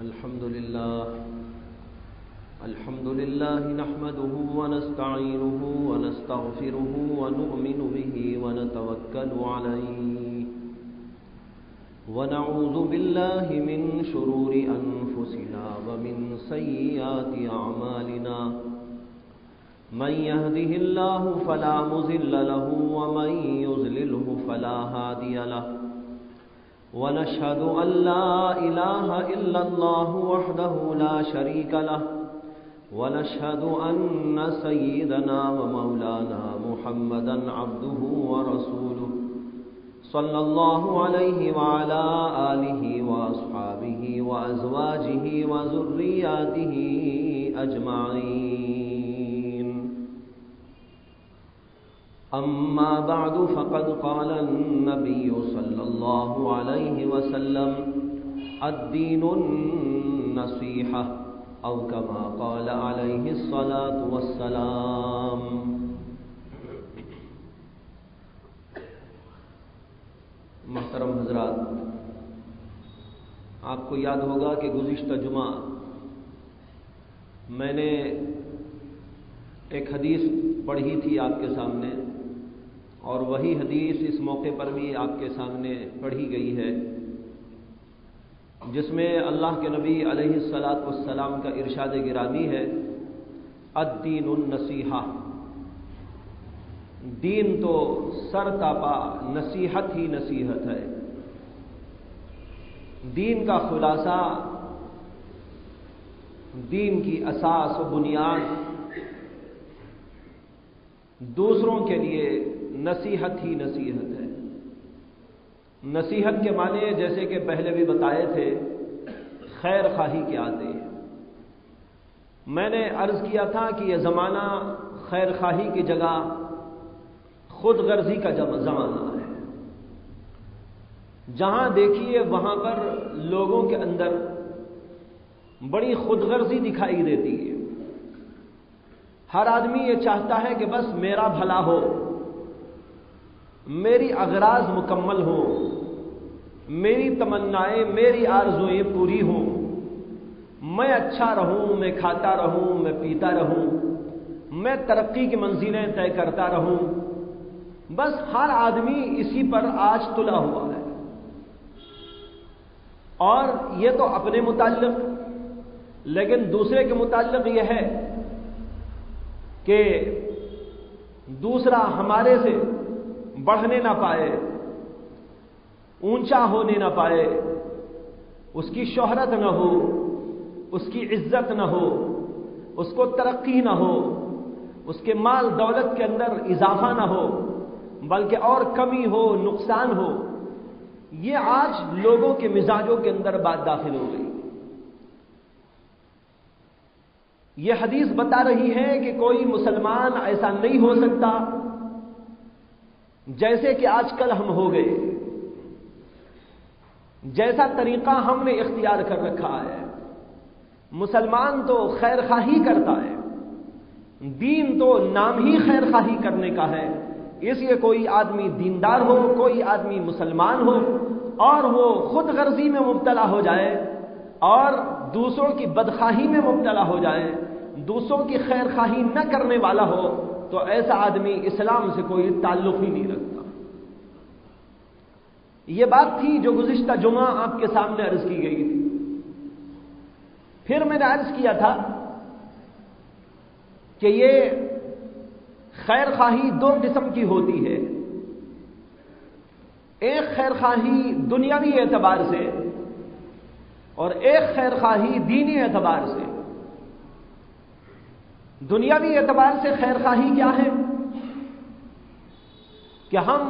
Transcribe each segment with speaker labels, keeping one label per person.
Speaker 1: الحمد لله نحمده ونستعينه ونستغفره ونؤمن به ونتوكل عليه ونعوذ بالله من شرور أنفسنا ومن سيئات أعمالنا من يهده الله فلا مضل له ومن يضلله فلا هادي له ونشهد أن لا إله إلا الله وحده لا شريك له ونشهد أن سيدنا ومولانا محمدا عبده ورسوله صلى الله عليه وعلى آله وأصحابه وأزواجه وذرياته أجمعين. أما بعد فقد قال النبي صلى الله عليه وسلم الدين النصيحة أو كما قال عليه الصلاة والسلام. محترم حضرات، آپ کو یاد ہوگا کہ گزشتہ جمعہ میں نے ایک حدیث پڑھی تھی آپ کے سامنے، اور وہی حدیث اس موقع پر بھی آپ کے سامنے پڑھی گئی ہے، جس میں اللہ کے نبی علیہ الصلاۃ والسلام کا ارشاد گرامی ہے الدین النصیحہ. دین تو سر تاپا نصیحت ہی نصیحت ہے. دین کا خلاصہ، دین کی اساس و بنیاد دوسروں کے لیے نصیحت ہی نصیحت ہے. نصیحت کے معنی جیسے کہ پہلے بھی بتائے تھے، خیر خواہی کے آتے ہیں. میں نے عرض کیا تھا کہ یہ زمانہ خیر خواہی کی جگہ خود غرضی کا زمانہ ہے. جہاں دیکھیے وہاں پر لوگوں کے اندر بڑی خود غرضی دکھائی دیتی ہے. ہر آدمی یہ چاہتا ہے کہ بس میرا بھلا ہو، میری اغراض مکمل ہوں، میری تمنائیں، میری آرزوئیں پوری ہوں، میں اچھا رہوں، میں کھاتا رہوں، میں پیتا رہوں، میں ترقی کی منزلیں طے کرتا رہوں. بس ہر آدمی اسی پر آج تلا ہوا ہے. اور یہ تو اپنے متعلق، لیکن دوسرے کے متعلق یہ ہے کہ دوسرا ہمارے سے بڑھنے نہ پائے، اونچا ہونے نہ پائے، اس کی شہرت نہ ہو، اس کی عزت نہ ہو، اس کو ترقی نہ ہو، اس کے مال دولت کے اندر اضافہ نہ ہو، بلکہ اور کمی ہو، نقصان ہو. یہ آج لوگوں کے مزاجوں کے اندر بات داخل ہو گئی. یہ حدیث بتا رہی ہے کہ کوئی مسلمان ایسا نہیں ہو سکتا جیسے کہ آج کل ہم ہو گئے، جیسا طریقہ ہم نے اختیار کر رکھا ہے. مسلمان تو خیر خواہی کرتا ہے، دین تو نام ہی خیر خواہی کرنے کا ہے. اس لیے کوئی آدمی دیندار ہو، کوئی آدمی مسلمان ہو، اور وہ خود غرضی میں مبتلا ہو جائے اور دوسروں کی بدخواہی میں مبتلا ہو جائے، دوسروں کی خیر خواہی نہ کرنے والا ہو، تو ایسا آدمی اسلام سے کوئی تعلق ہی نہیں رکھتا. یہ بات تھی جو گزشتہ جمعہ آپ کے سامنے عرض کی گئی تھی. پھر میں نے عرض کیا تھا کہ یہ خیر خواہی دو قسم کی ہوتی ہے. ایک خیر خواہی دنیاوی اعتبار سے اور ایک خیر خواہی دینی اعتبار سے. دنیاوی اعتبار سے خیر خواہی کیا ہے کہ ہم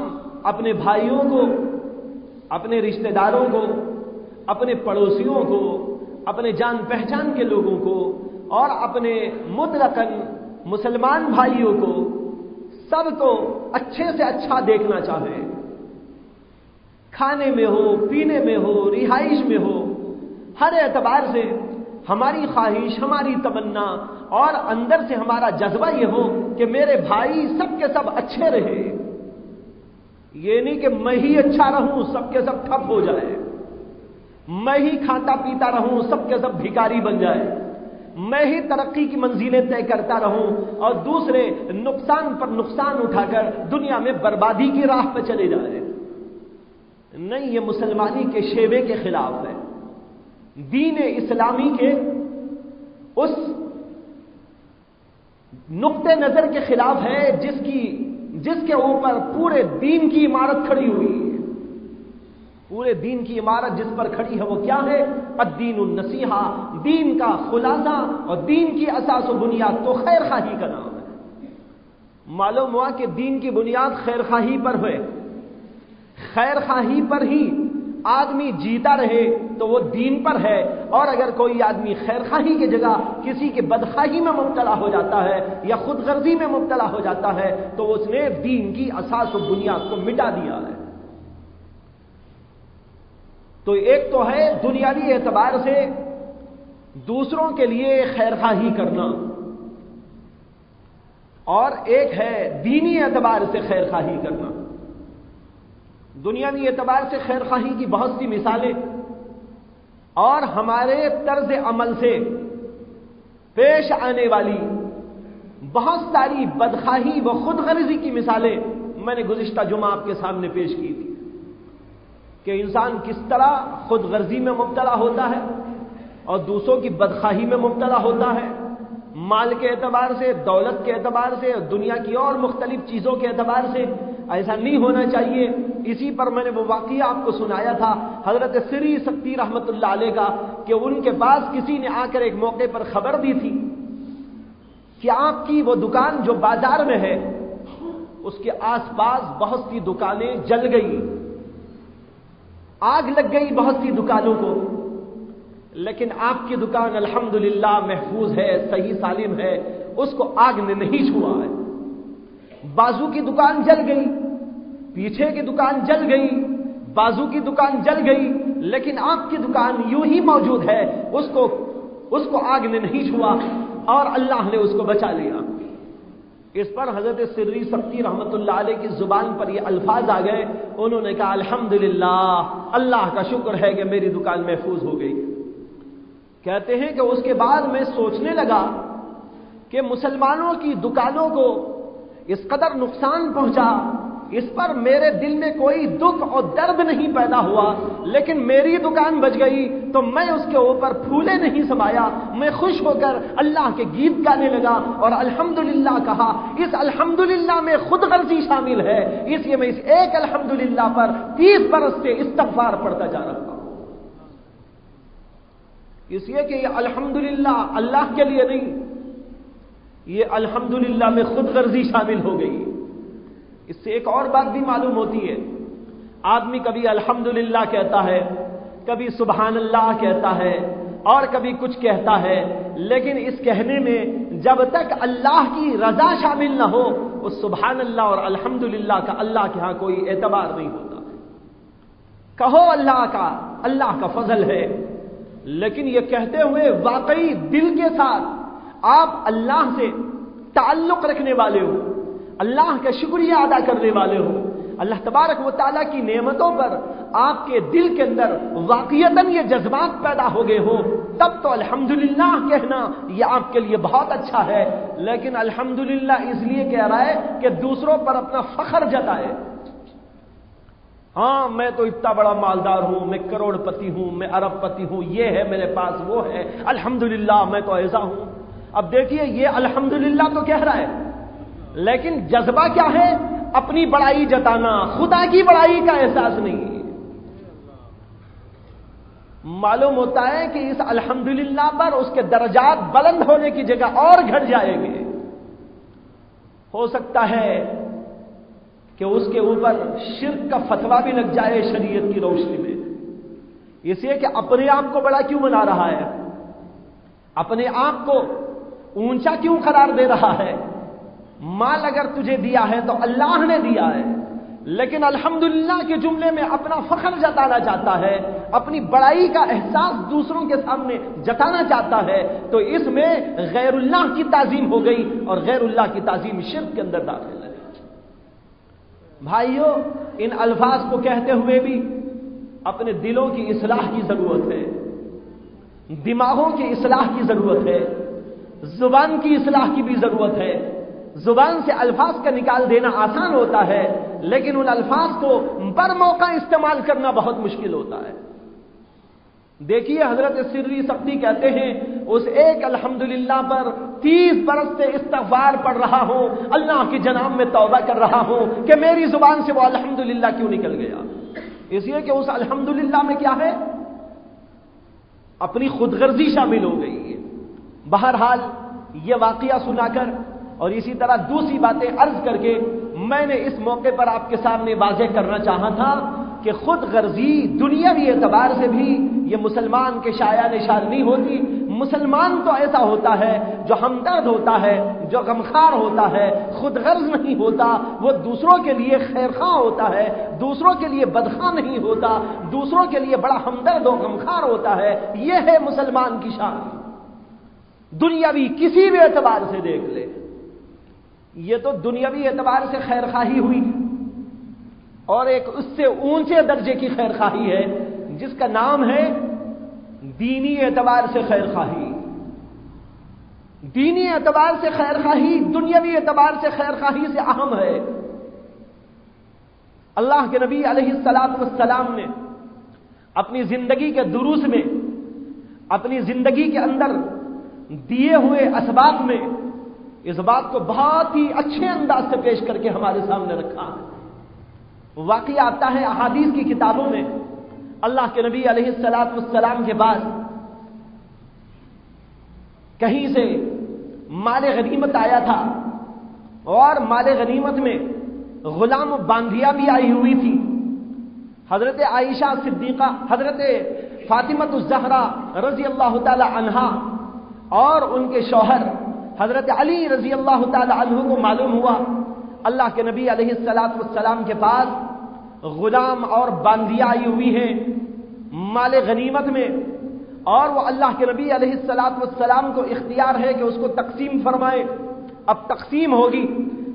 Speaker 1: اپنے بھائیوں کو، اپنے رشتہ داروں کو، اپنے پڑوسیوں کو، اپنے جان پہچان کے لوگوں کو اور اپنے مطلقاً مسلمان بھائیوں کو، سب کو اچھے سے اچھا دیکھنا چاہیں. کھانے میں ہو، پینے میں ہو، رہائش میں ہو، ہر اعتبار سے ہماری خواہش، ہماری تمنا اور اندر سے ہمارا جذبہ یہ ہو کہ میرے بھائی سب کے سب اچھے رہے. یہ نہیں کہ میں ہی اچھا رہوں سب کے سب ٹھپ ہو جائے. میں ہی کھاتا پیتا رہوں، سب کے سب بھکاری بن جائے، میں ہی ترقی کی منزلیں طے کرتا رہوں اور دوسرے نقصان پر نقصان اٹھا کر دنیا میں بربادی کی راہ پہ چلے جائے۔ نہیں، یہ مسلمانی کے شیوے کے خلاف ہے، دین اسلامی کے اس نقطے نظر کے خلاف ہے جس کے اوپر پورے دین کی عمارت کھڑی ہوئی ہے۔ پورے دین کی عمارت جس پر کھڑی ہے وہ کیا ہے؟ الدین النصیحہ، دین کا خلاصہ اور دین کی اساس و بنیاد تو خیر خواہی کا نام ہے۔ معلوم ہوا کہ دین کی بنیاد خیر خواہی پر ہے، خیر خواہی پر ہی آدمی جیتا رہے تو وہ دین پر ہے، اور اگر کوئی آدمی خیر خواہی کی جگہ کسی کے بدخواہی میں مبتلا ہو جاتا ہے یا خود غرضی میں مبتلا ہو جاتا ہے تو اس نے دین کی اساس و بنیاد کو مٹا دیا ہے۔ تو ایک تو ہے دنیاوی اعتبار سے دوسروں کے لیے خیر خواہی کرنا، اور ایک ہے دینی اعتبار سے خیر خواہی کرنا۔ دنیاوی اعتبار سے خیر خواہی کی بہت سی مثالیں اور ہمارے طرز عمل سے پیش آنے والی بہت ساری بدخواہی و خود غرضی کی مثالیں میں نے گزشتہ جمعہ آپ کے سامنے پیش کی تھی کہ انسان کس طرح خود غرضی میں مبتلا ہوتا ہے اور دوسروں کی بدخواہی میں مبتلا ہوتا ہے، مال کے اعتبار سے، دولت کے اعتبار سے، دنیا کی اور مختلف چیزوں کے اعتبار سے۔ ایسا نہیں ہونا چاہیے۔ اسی پر میں نے وہ واقعہ آپ کو سنایا تھا حضرت سری سکتی رحمت اللہ علیہ کا کہ ان کے پاس کسی نے آ کر ایک موقع پر خبر دی تھی کہ آپ کی وہ دکان جو بازار میں ہے اس کے آس پاس بہت سی دکانیں جل گئی، آگ لگ گئی بہت سی دکانوں کو، لیکن آپ کی دکان الحمدللہ محفوظ ہے، صحیح سالم ہے، اس کو آگ نے نہیں چھوا ہے۔ بازو کی دکان جل گئی، پیچھے کی دکان جل گئی، بازو کی دکان جل گئی، لیکن آپ کی دکان یوں ہی موجود ہے، اس کو آگ نے نہیں چھوا اور اللہ نے اس کو بچا لیا۔ اس پر حضرت سری سکتی رحمت اللہ علیہ کی زبان پر یہ الفاظ آ گئے، انہوں نے کہا الحمدللہ، اللہ کا شکر ہے کہ میری دکان محفوظ ہو گئی۔ کہتے ہیں کہ اس کے بعد میں سوچنے لگا کہ مسلمانوں کی دکانوں کو اس قدر نقصان پہنچا، اس پر میرے دل میں کوئی دکھ اور درد نہیں پیدا ہوا، لیکن میری دکان بچ گئی تو میں اس کے اوپر پھولے نہیں سمایا، میں خوش ہو کر اللہ کے گیت گانے لگا اور الحمدللہ کہا۔ اس الحمدللہ میں خود غرضی شامل ہے، اس لیے میں اس ایک الحمدللہ پر 30 برس سے استغفار پڑھتا جا رہا ہوں، اس لیے کہ یہ الحمدللہ اللہ کے لیے نہیں، یہ الحمدللہ میں خود غرضی شامل ہو گئی۔ اس سے ایک اور بات بھی معلوم ہوتی ہے، آدمی کبھی الحمدللہ کہتا ہے، کبھی سبحان اللہ کہتا ہے اور کبھی کچھ کہتا ہے، لیکن اس کہنے میں جب تک اللہ کی رضا شامل نہ ہو اس سبحان اللہ اور الحمدللہ کا اللہ کے ہاں کوئی اعتبار نہیں ہوتا۔ کہو اللہ کا فضل ہے، لیکن یہ کہتے ہوئے واقعی دل کے ساتھ آپ اللہ سے تعلق رکھنے والے ہو، اللہ کا شکریہ ادا کرنے والے ہو، اللہ تبارک و تعالیٰ کی نعمتوں پر آپ کے دل کے اندر واقعتاً یہ جذبات پیدا ہو گئے ہو، تب تو الحمدللہ کہنا یہ آپ کے لیے بہت اچھا ہے۔ لیکن الحمدللہ اس لیے کہہ رہا ہے کہ دوسروں پر اپنا فخر جتائے، ہاں میں تو اتنا بڑا مالدار ہوں، میں کروڑ پتی ہوں، میں ارب پتی ہوں، یہ ہے میرے پاس، وہ ہے، الحمدللہ میں تو ایسا ہوں۔ اب دیکھیے یہ الحمدللہ تو کہہ رہا ہے، لیکن جذبہ کیا ہے؟ اپنی بڑائی جتانا، خدا کی بڑائی کا احساس نہیں۔ معلوم ہوتا ہے کہ اس الحمدللہ پر اس کے درجات بلند ہونے کی جگہ اور گھٹ جائیں گے، ہو سکتا ہے کہ اس کے اوپر شرک کا فتویٰ بھی لگ جائے شریعت کی روشنی میں، اس لیے کہ اپنے آپ کو بڑا کیوں بنا رہا ہے، اپنے آپ کو اونچا کیوں قرار دے رہا ہے؟ مال اگر تجھے دیا ہے تو اللہ نے دیا ہے، لیکن الحمدللہ کے جملے میں اپنا فخر جتانا چاہتا ہے، اپنی بڑائی کا احساس دوسروں کے سامنے جتانا چاہتا ہے، تو اس میں غیر اللہ کی تعظیم ہو گئی، اور غیر اللہ کی تعظیم شرک کے اندر داخل ہے۔ بھائیو، ان الفاظ کو کہتے ہوئے بھی اپنے دلوں کی اصلاح کی ضرورت ہے، دماغوں کی اصلاح کی ضرورت ہے، زبان کی اصلاح کی بھی ضرورت ہے۔ زبان سے الفاظ کا نکال دینا آسان ہوتا ہے، لیکن ان الفاظ کو بر موقع استعمال کرنا بہت مشکل ہوتا ہے۔ دیکھیے حضرت سری سختی کہتے ہیں اس ایک الحمدللہ پر 30 برس سے استغفار پڑھ رہا ہوں، اللہ کی جناب میں توبہ کر رہا ہوں کہ میری زبان سے وہ الحمدللہ کیوں نکل گیا۔ اس لیے کہ اس الحمدللہ میں کیا ہے؟ اپنی خود غرضی شامل ہو گئی ہے۔ بہرحال یہ واقعہ سنا کر اور اسی طرح دوسری باتیں عرض کر کے میں نے اس موقع پر آپ کے سامنے واضح کرنا چاہا تھا کہ خود غرضی دنیاوی اعتبار سے بھی یہ مسلمان کے شایع نشان نہیں ہوتی۔ مسلمان تو ایسا ہوتا ہے جو ہمدرد ہوتا ہے، جو غمخوار ہوتا ہے، خود غرض نہیں ہوتا، وہ دوسروں کے لیے خیرخواہ ہوتا ہے، دوسروں کے لیے بدخواہ نہیں ہوتا، دوسروں کے لیے بڑا ہمدرد و غمخوار ہوتا ہے۔ یہ ہے مسلمان کی شان، دنیاوی کسی بھی اعتبار سے دیکھ لے۔ یہ تو دنیاوی اعتبار سے خیرخواہی ہوئی، اور ایک اس سے اونچے درجے کی خیرخواہی ہے جس کا نام ہے دینی اعتبار سے خیرخواہی۔ دینی اعتبار سے خیرخواہی دنیاوی اعتبار سے خیرخواہی سے اہم ہے۔ اللہ کے نبی علیہ الصلوۃ والسلام نے اپنی زندگی کے دروس میں، اپنی زندگی کے اندر دیے ہوئے اسباب میں اس بات کو بہت ہی اچھے انداز سے پیش کر کے ہمارے سامنے رکھا ہے۔ واقعہ آتا ہے احادیث کی کتابوں میں، اللہ کے نبی علیہ الصلوۃ والسلام کے بعد کہیں سے مال غنیمت آیا تھا، اور مال غنیمت میں غلام باندھیا بھی آئی ہوئی تھی۔ حضرت عائشہ صدیقہ، حضرت فاطمہ الزہرا رضی اللہ تعالی عنہا اور ان کے شوہر حضرت علی رضی اللہ تعالی عنہ کو معلوم ہوا اللہ کے نبی علیہ الصلوۃ والسلام کے پاس غلام اور باندیا آئی ہوئی ہیں مال غنیمت میں، اور وہ اللہ کے نبی علیہ الصلوۃ والسلام کو اختیار ہے کہ اس کو تقسیم فرمائے۔ اب تقسیم ہوگی۔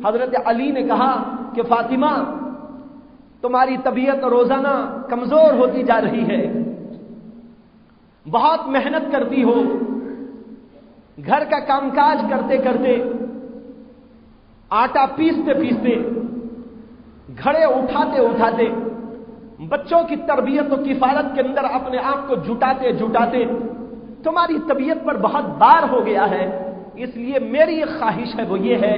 Speaker 1: حضرت علی نے کہا کہ فاطمہ، تمہاری طبیعت روزانہ کمزور ہوتی جا رہی ہے، بہت محنت کرتی ہو، گھر کا کام کاج کرتے کرتے، آٹا پیستے پیستے، گھڑے اٹھاتے اٹھاتے، بچوں کی تربیت و کفالت کے اندر اپنے آپ کو جٹاتے جٹاتے تمہاری طبیعت پر بہت بار ہو گیا ہے۔ اس لیے میری ایک خواہش ہے، وہ یہ ہے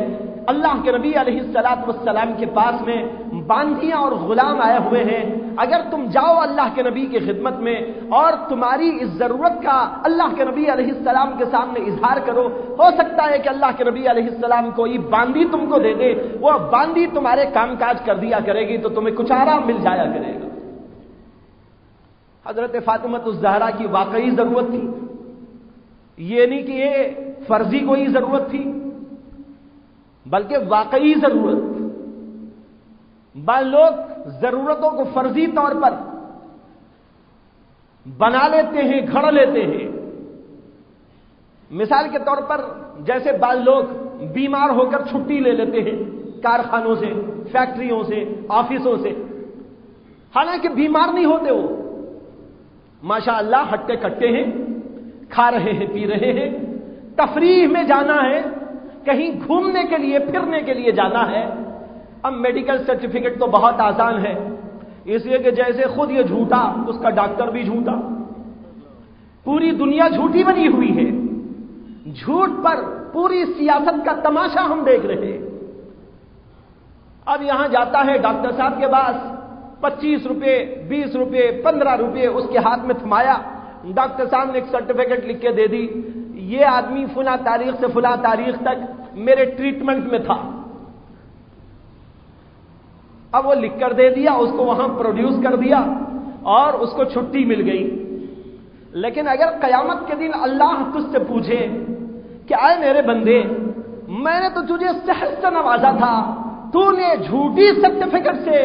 Speaker 1: اللہ کے نبی علیہ الصلوۃ والسلام کے پاس میں باندیاں اور غلام آئے ہوئے ہیں، اگر تم جاؤ اللہ کے نبی کی خدمت میں اور تمہاری اس ضرورت کا اللہ کے نبی علیہ السلام کے سامنے اظہار کرو، ہو سکتا ہے کہ اللہ کے نبی علیہ السلام کوئی باندی تم کو دے دے، وہ باندی تمہارے کام کاج کر دیا کرے گی تو تمہیں کچھ آرام مل جایا کرے گا۔ حضرت فاطمہ الزہرا کی واقعی ضرورت تھی، یہ نہیں کہ یہ فرضی کوئی ضرورت تھی، بلکہ واقعی ضرورت۔ بعض لوگ ضرورتوں کو فرضی طور پر بنا لیتے ہیں، گھڑ لیتے ہیں۔ مثال کے طور پر جیسے بعض لوگ بیمار ہو کر چھٹی لے لیتے ہیں کارخانوں سے، فیکٹریوں سے، آفسوں سے، حالانکہ بیمار نہیں ہوتے، وہ ماشاءاللہ ہٹے کٹے ہیں، کھا رہے ہیں، پی رہے ہیں، تفریح میں جانا ہے، کہیں گھومنے کے لیے پھرنے کے لیے جانا ہے۔ اب میڈیکل سرٹیفکیٹ تو بہت آسان ہے، اس لیے کہ جیسے خود یہ جھوٹا اس کا ڈاکٹر بھی جھوٹا، پوری دنیا جھوٹی بنی ہوئی ہے، جھوٹ پر پوری سیاست کا تماشا ہم دیکھ رہے ہیں۔ اب یہاں جاتا ہے ڈاکٹر صاحب کے پاس، 25 روپے، 20 روپے، 15 روپے اس کے ہاتھ میں تھمایا، ڈاکٹر صاحب نے ایک سرٹیفکیٹ لکھ کے دے دی، یہ آدمی فلاں تاریخ سے فلاں تاریخ تک میرے ٹریٹمنٹ میں تھا۔ اب وہ لکھ کر دے دیا، اس کو وہاں پروڈیوس کر دیا اور اس کو چھٹی مل گئی۔ لیکن اگر قیامت کے دن اللہ تجھ سے پوچھے کہ آئے میرے بندے، میں نے تو تجھے صحت سے نوازا تھا، تو نے جھوٹی سرٹیفکیٹ سے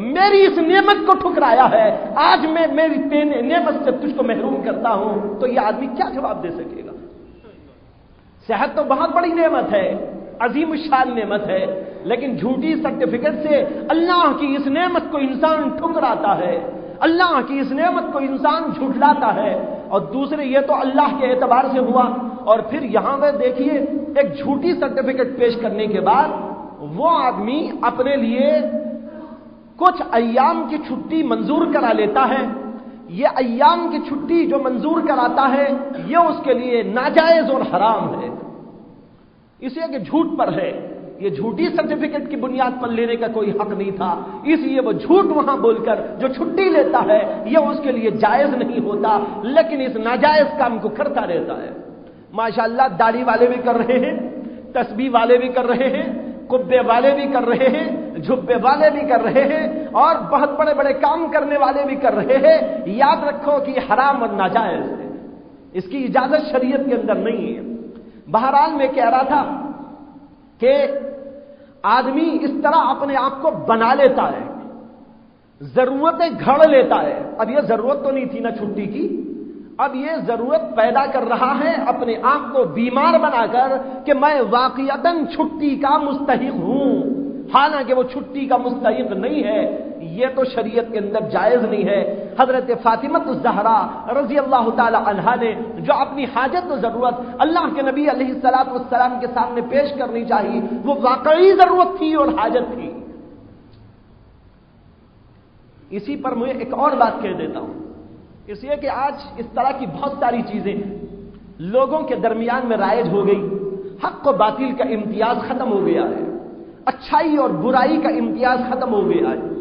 Speaker 1: میری اس نعمت کو ٹھکرایا ہے، آج میں میری نعمت سے تجھ کو محروم کرتا ہوں، تو یہ آدمی کیا جواب دے سکے گا؟ صحت تو بہت بڑی نعمت ہے، عظیم الشان نعمت ہے، لیکن جھوٹی سرٹیفکیٹ سے اللہ کی اس نعمت کو انسان ٹھکراتا ہے۔ اللہ کی اس نعمت کو انسان جھٹلاتا ہے، اور دوسرے یہ تو اللہ کے اعتبار سے ہوا، اور پھر یہاں پہ دیکھیے ایک جھوٹی سرٹیفکیٹ پیش کرنے کے بعد وہ آدمی اپنے لیے کچھ ایام کی چھٹی منظور کرا لیتا ہے۔ یہ ایام کی چھٹی جو منظور کراتا ہے یہ اس کے لیے ناجائز اور حرام ہے، اس لیے کہ جھوٹ پر ہے، یہ جھوٹی سرٹیفکیٹ کی بنیاد پر لینے کا کوئی حق نہیں تھا، اس لیے وہ جھوٹ وہاں بول کر جو چھٹی لیتا ہے یہ اس کے لیے جائز نہیں ہوتا، لیکن اس ناجائز کام کو کرتا رہتا ہے۔ ماشاءاللہ داڑھی والے بھی کر رہے ہیں، تسبیح والے بھی کر رہے ہیں، قبے والے بھی کر رہے ہیں، جھبے والے بھی کر رہے ہیں، اور بہت بڑے بڑے کام کرنے والے بھی کر رہے ہیں۔ یاد رکھو کہ یہ حرام اور ناجائز ہے، اس کی اجازت شریعت کے اندر نہیں ہے۔ بہرحال میں کہہ رہا تھا کہ آدمی اس طرح اپنے آپ کو بنا لیتا ہے، ضرورتیں گھڑ لیتا ہے۔ اب یہ ضرورت تو نہیں تھی نا چھٹی کی، اب یہ ضرورت پیدا کر رہا ہے اپنے آپ کو بیمار بنا کر کہ میں واقعتاً چھٹی کا مستحق ہوں، حالانکہ وہ چھٹی کا مستحق نہیں ہے۔ یہ تو شریعت کے اندر جائز نہیں ہے۔ حضرت فاطمہ الزہرا رضی اللہ تعالی عنہا نے جو اپنی حاجت و ضرورت اللہ کے نبی علیہ الصلوۃ والسلام کے سامنے پیش کرنی چاہیے، وہ واقعی ضرورت تھی اور حاجت تھی۔ اسی پر میں ایک اور بات کہہ دیتا ہوں، اس لیے کہ آج اس طرح کی بہت ساری چیزیں لوگوں کے درمیان میں رائج ہو گئی، حق و باطل کا امتیاز ختم ہو گیا ہے، اچھائی اور برائی کا امتیاز ختم ہو گیا ہے۔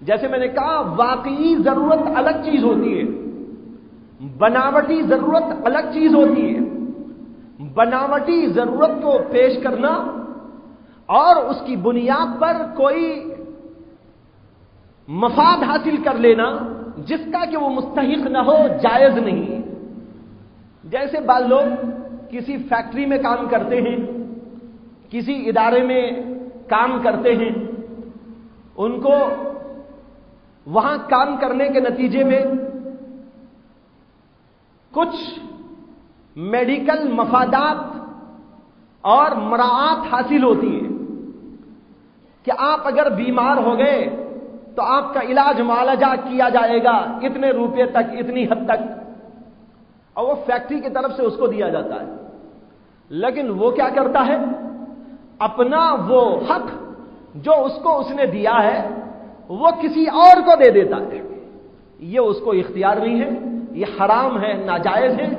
Speaker 1: جیسے میں نے کہا واقعی ضرورت الگ چیز ہوتی ہے، بناوٹی ضرورت الگ چیز ہوتی ہے۔ بناوٹی ضرورت کو پیش کرنا اور اس کی بنیاد پر کوئی مفاد حاصل کر لینا جس کا کہ وہ مستحق نہ ہو، جائز نہیں۔ جیسے بعض لوگ کسی فیکٹری میں کام کرتے ہیں، کسی ادارے میں کام کرتے ہیں، ان کو وہاں کام کرنے کے نتیجے میں کچھ میڈیکل مفادات اور مراعات حاصل ہوتی ہے کہ آپ اگر بیمار ہو گئے تو آپ کا علاج معالجہ کیا جائے گا اتنے روپے تک، اتنی حد تک، اور وہ فیکٹری کی طرف سے اس کو دیا جاتا ہے۔ لیکن وہ کیا کرتا ہے، اپنا وہ حق جو اس نے دیا ہے وہ کسی اور کو دے دیتا ہے۔ یہ اس کو اختیار نہیں ہے، یہ حرام ہے، ناجائز ہے۔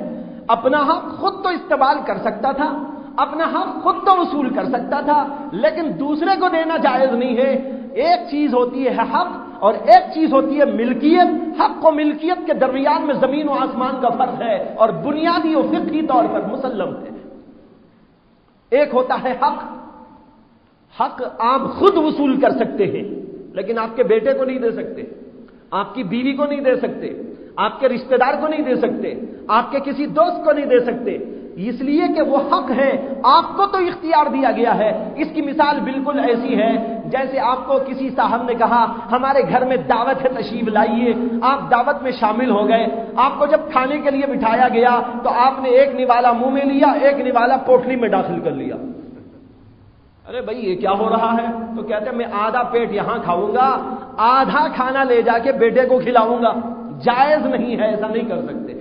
Speaker 1: اپنا حق خود تو استعمال کر سکتا تھا، اپنا حق خود تو وصول کر سکتا تھا، لیکن دوسرے کو دینا جائز نہیں ہے۔ ایک چیز ہوتی ہے حق اور ایک چیز ہوتی ہے ملکیت۔ حق و ملکیت کے درمیان میں زمین و آسمان کا فرق ہے اور بنیادی و فقہی طور پر مسلم ہے۔ ایک ہوتا ہے حق، حق آپ خود وصول کر سکتے ہیں لیکن آپ کے بیٹے کو نہیں دے سکتے، آپ کی بیوی کو نہیں دے سکتے، آپ کے رشتہ دار کو نہیں دے سکتے، آپ کے کسی دوست کو نہیں دے سکتے، اس لیے کہ وہ حق ہے، آپ کو تو اختیار دیا گیا ہے۔ اس کی مثال بالکل ایسی ہے جیسے آپ کو کسی صاحب نے کہا ہمارے گھر میں دعوت ہے، تشریف لائیے، آپ دعوت میں شامل ہو گئے، آپ کو جب کھانے کے لیے بٹھایا گیا تو آپ نے ایک نوالا منہ میں لیا، ایک نوالا پوٹلی میں داخل کر لیا۔ ارے بھائی یہ کیا ہو رہا ہے؟ تو کہتے ہیں میں آدھا پیٹ یہاں کھاؤں گا، آدھا کھانا لے جا کے بیٹے کو کھلاؤں گا۔ جائز نہیں ہے، ایسا نہیں کر سکتے،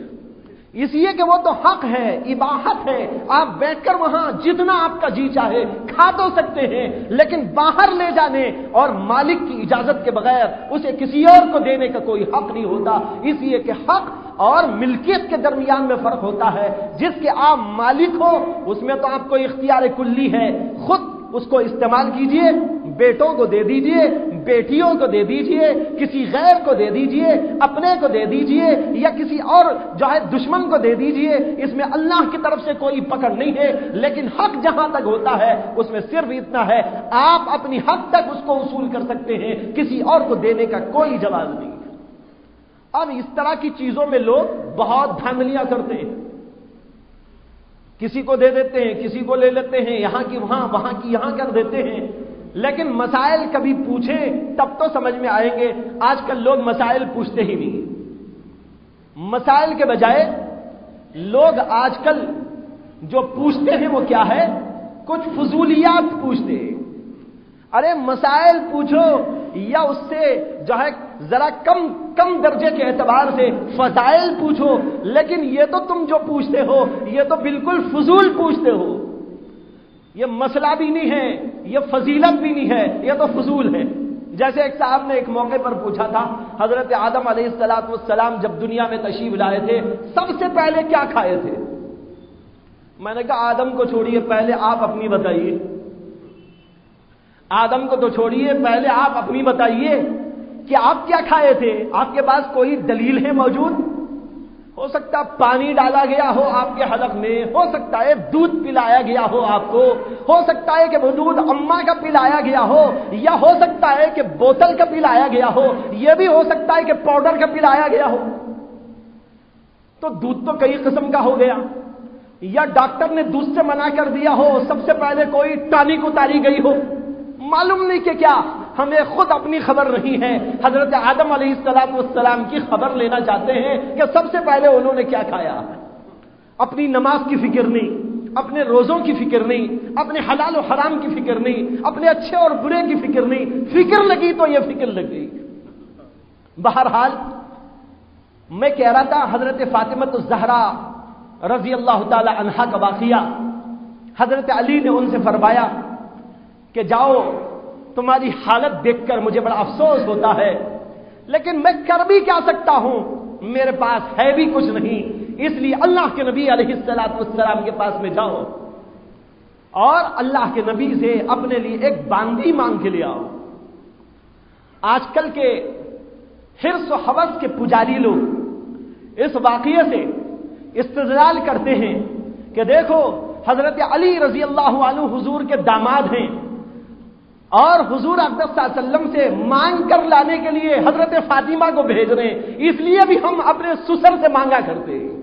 Speaker 1: اس لیے کہ وہ تو حق ہے، اباحت ہے، آپ بیٹھ کر وہاں جتنا آپ کا جی چاہے کھا تو سکتے ہیں، لیکن باہر لے جانے اور مالک کی اجازت کے بغیر اسے کسی اور کو دینے کا کوئی حق نہیں ہوتا۔ اس لیے کہ حق اور ملکیت کے درمیان میں فرق ہوتا ہے، جس کے آپ مالک ہو اس میں تو آپ کو اختیار کلی ہے، خود اس کو استعمال کیجئے، بیٹوں کو دے دیجئے، بیٹیوں کو دے دیجئے، کسی غیر کو دے دیجئے، اپنے کو دے دیجئے یا کسی اور جو ہے دشمن کو دے دیجئے، اس میں اللہ کی طرف سے کوئی پکڑ نہیں ہے۔ لیکن حق جہاں تک ہوتا ہے اس میں صرف اتنا ہے، آپ اپنی حد تک اس کو وصول کر سکتے ہیں، کسی اور کو دینے کا کوئی جواز نہیں ہے۔ اب اس طرح کی چیزوں میں لوگ بہت دھاندلیاں کرتے ہیں، کسی کو دے دیتے ہیں، کسی کو لے لیتے ہیں، یہاں کی وہاں، وہاں کی یہاں کر دیتے ہیں، لیکن مسائل کبھی پوچھیں تب تو سمجھ میں آئیں گے۔ آج کل لوگ مسائل پوچھتے ہی نہیں، مسائل کے بجائے لوگ آج کل جو پوچھتے ہیں وہ کیا ہے، کچھ فضولیات پوچھتے ہیں۔ ارے مسائل پوچھو، یا اس سے جو ہے ذرا کم درجے کے اعتبار سے فضائل پوچھو، لیکن یہ تو تم جو پوچھتے ہو یہ تو بالکل فضول پوچھتے ہو، یہ مسئلہ بھی نہیں ہے، یہ فضیلت بھی نہیں ہے، یہ تو فضول ہے۔ جیسے ایک صاحب نے ایک موقع پر پوچھا تھا، حضرت آدم علیہ السلام جب دنیا میں تشریف لائے تھے سب سے پہلے کیا کھائے تھے؟ میں نے کہا آدم کو چھوڑیے، پہلے آپ اپنی بتائیے، آدم کو تو چھوڑیے، پہلے آپ اپنی بتائیے کہ آپ کیا کھائے تھے؟ آپ کے پاس کوئی دلیل ہے موجود؟ ہو سکتا ہے پانی ڈالا گیا ہو آپ کے حلق میں، ہو سکتا ہے دودھ پلایا گیا ہو آپ کو، ہو سکتا ہے کہ وہ دودھ اماں کا پلایا گیا ہو، یا ہو سکتا ہے کہ بوتل کا پلایا گیا ہو، یہ بھی ہو سکتا ہے کہ پاؤڈر کا پلایا گیا ہو۔ تو دودھ تو کئی قسم کا ہو گیا، یا ڈاکٹر نے دودھ سے منع کر دیا ہو، سب سے پہلے کوئی ٹانک اتاری گئی ہو، معلوم نہیں کہ کیا، ہمیں خود اپنی خبر نہیں ہے۔ حضرت آدم علیہ السلام کی خبر لینا چاہتے ہیں کہ سب سے پہلے انہوں نے کیا کھایا۔ اپنی نماز کی فکر نہیں، اپنے روزوں کی فکر نہیں، اپنے حلال و حرام کی فکر نہیں، اپنے اچھے اور برے کی فکر نہیں، فکر لگی تو یہ فکر لگ گئی۔ بہرحال میں کہہ رہا تھا حضرت فاطمہ الزہرا رضی اللہ تعالی عنہا کا واقعہ، حضرت علی نے ان سے فرمایا کہ جاؤ، تمہاری حالت دیکھ کر مجھے بڑا افسوس ہوتا ہے، لیکن میں کر بھی کیا سکتا ہوں، میرے پاس ہے بھی کچھ نہیں، اس لیے اللہ کے نبی علیہ السلام کے پاس میں جاؤ اور اللہ کے نبی سے اپنے لیے ایک باندی مانگ کے لے آؤ۔ آج کل کے حرص و حوث کے پجاری لوگ اس واقعے سے استدلال کرتے ہیں کہ دیکھو حضرت علی رضی اللہ عنہ حضور کے داماد ہیں اور حضور اقدس صلی اللہ علیہ وسلم سے مانگ کر لانے کے لیے حضرت فاطمہ کو بھیج رہے ہیں، اس لیے بھی ہم اپنے سسر سے مانگا کرتے ہیں۔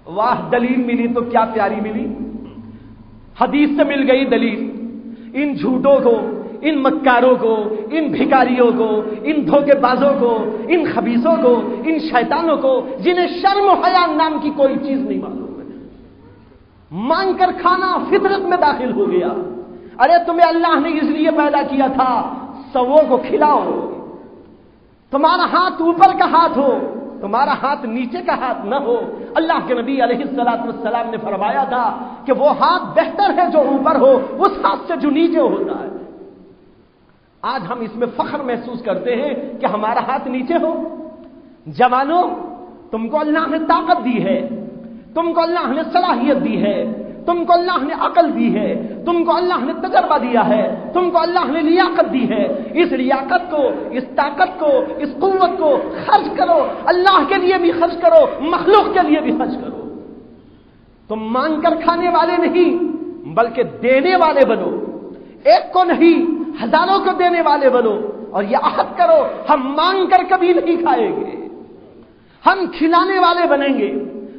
Speaker 1: واہ، دلیل ملی تو کیا پیاری ملی، حدیث سے مل گئی دلیل۔ ان جھوٹوں کو، ان مکاروں کو، ان بھکاریوں کو، ان دھوکے بازوں کو، ان خبیثوں کو، ان شیطانوں کو جنہیں شرم و حیا نام کی کوئی چیز نہیں معلوم ہے، مانگ کر کھانا فطرت میں داخل ہو گیا۔ ارے تمہیں اللہ نے اس لیے پیدا کیا تھا سووں کو کھلاؤ، تمہارا ہاتھ اوپر کا ہاتھ ہو، تمہارا ہاتھ نیچے کا ہاتھ نہ ہو۔ اللہ کے نبی علیہ السلام نے فرمایا تھا کہ وہ ہاتھ بہتر ہے جو اوپر ہو اس ہاتھ سے جو نیچے ہوتا ہے۔ آج ہم اس میں فخر محسوس کرتے ہیں کہ ہمارا ہاتھ نیچے ہو۔ جوانوں، تم کو اللہ نے طاقت دی ہے، تم کو اللہ نے صلاحیت دی ہے، تم کو اللہ نے عقل دی ہے، تم کو اللہ نے تجربہ دیا ہے، تم کو اللہ نے لیاقت دی ہے۔ اس لیاقت کو، اس طاقت کو، اس قوت کو خرچ کرو، اللہ کے لیے بھی خرچ کرو، مخلوق کے لیے بھی خرچ کرو۔ تم مانگ کر کھانے والے نہیں بلکہ دینے والے بنو، ایک کو نہیں ہزاروں کو دینے والے بنو، اور یہ عہد کرو ہم مانگ کر کبھی نہیں کھائیں گے، ہم کھلانے والے بنیں گے،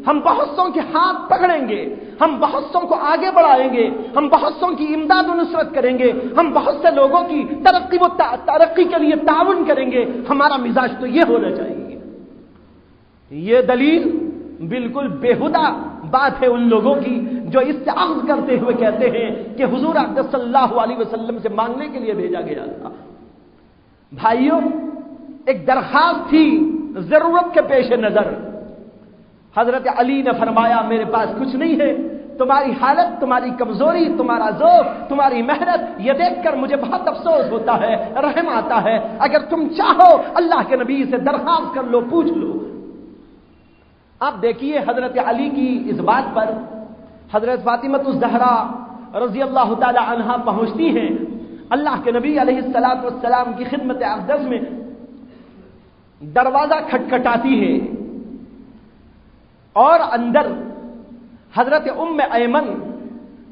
Speaker 1: ہم بہت سوں کے ہاتھ پکڑیں گے، ہم بہت سوں کو آگے بڑھائیں گے، ہم بہت سوں کی امداد و نصرت کریں گے، ہم بہت سے لوگوں کی ترقی کے لیے تعاون کریں گے۔ ہمارا مزاج تو یہ ہونا چاہیے۔ یہ دلیل بالکل بیہودہ بات ہے ان لوگوں کی جو اس سے عقد کرتے ہوئے کہتے ہیں کہ حضور اقدس صلی اللہ علیہ وسلم سے مانگنے کے لیے بھیجا گیا تھا۔ بھائیوں، ایک درخواست تھی ضرورت کے پیش نظر۔ حضرت علی نے فرمایا میرے پاس کچھ نہیں ہے، تمہاری حالت، تمہاری کمزوری، تمہارا ذوق، تمہاری محنت، یہ دیکھ کر مجھے بہت افسوس ہوتا ہے، رحم آتا ہے۔ اگر تم چاہو اللہ کے نبی سے درخواست کر لو، پوچھ لو۔ آپ دیکھیے حضرت علی کی اس بات پر حضرت فاطمہ الزہرا رضی اللہ تعالی عنہا پہنچتی ہیں اللہ کے نبی علیہ السلام کی خدمت اقدس میں، دروازہ کھٹکھٹاتی ہے اور اندر حضرت ام ایمن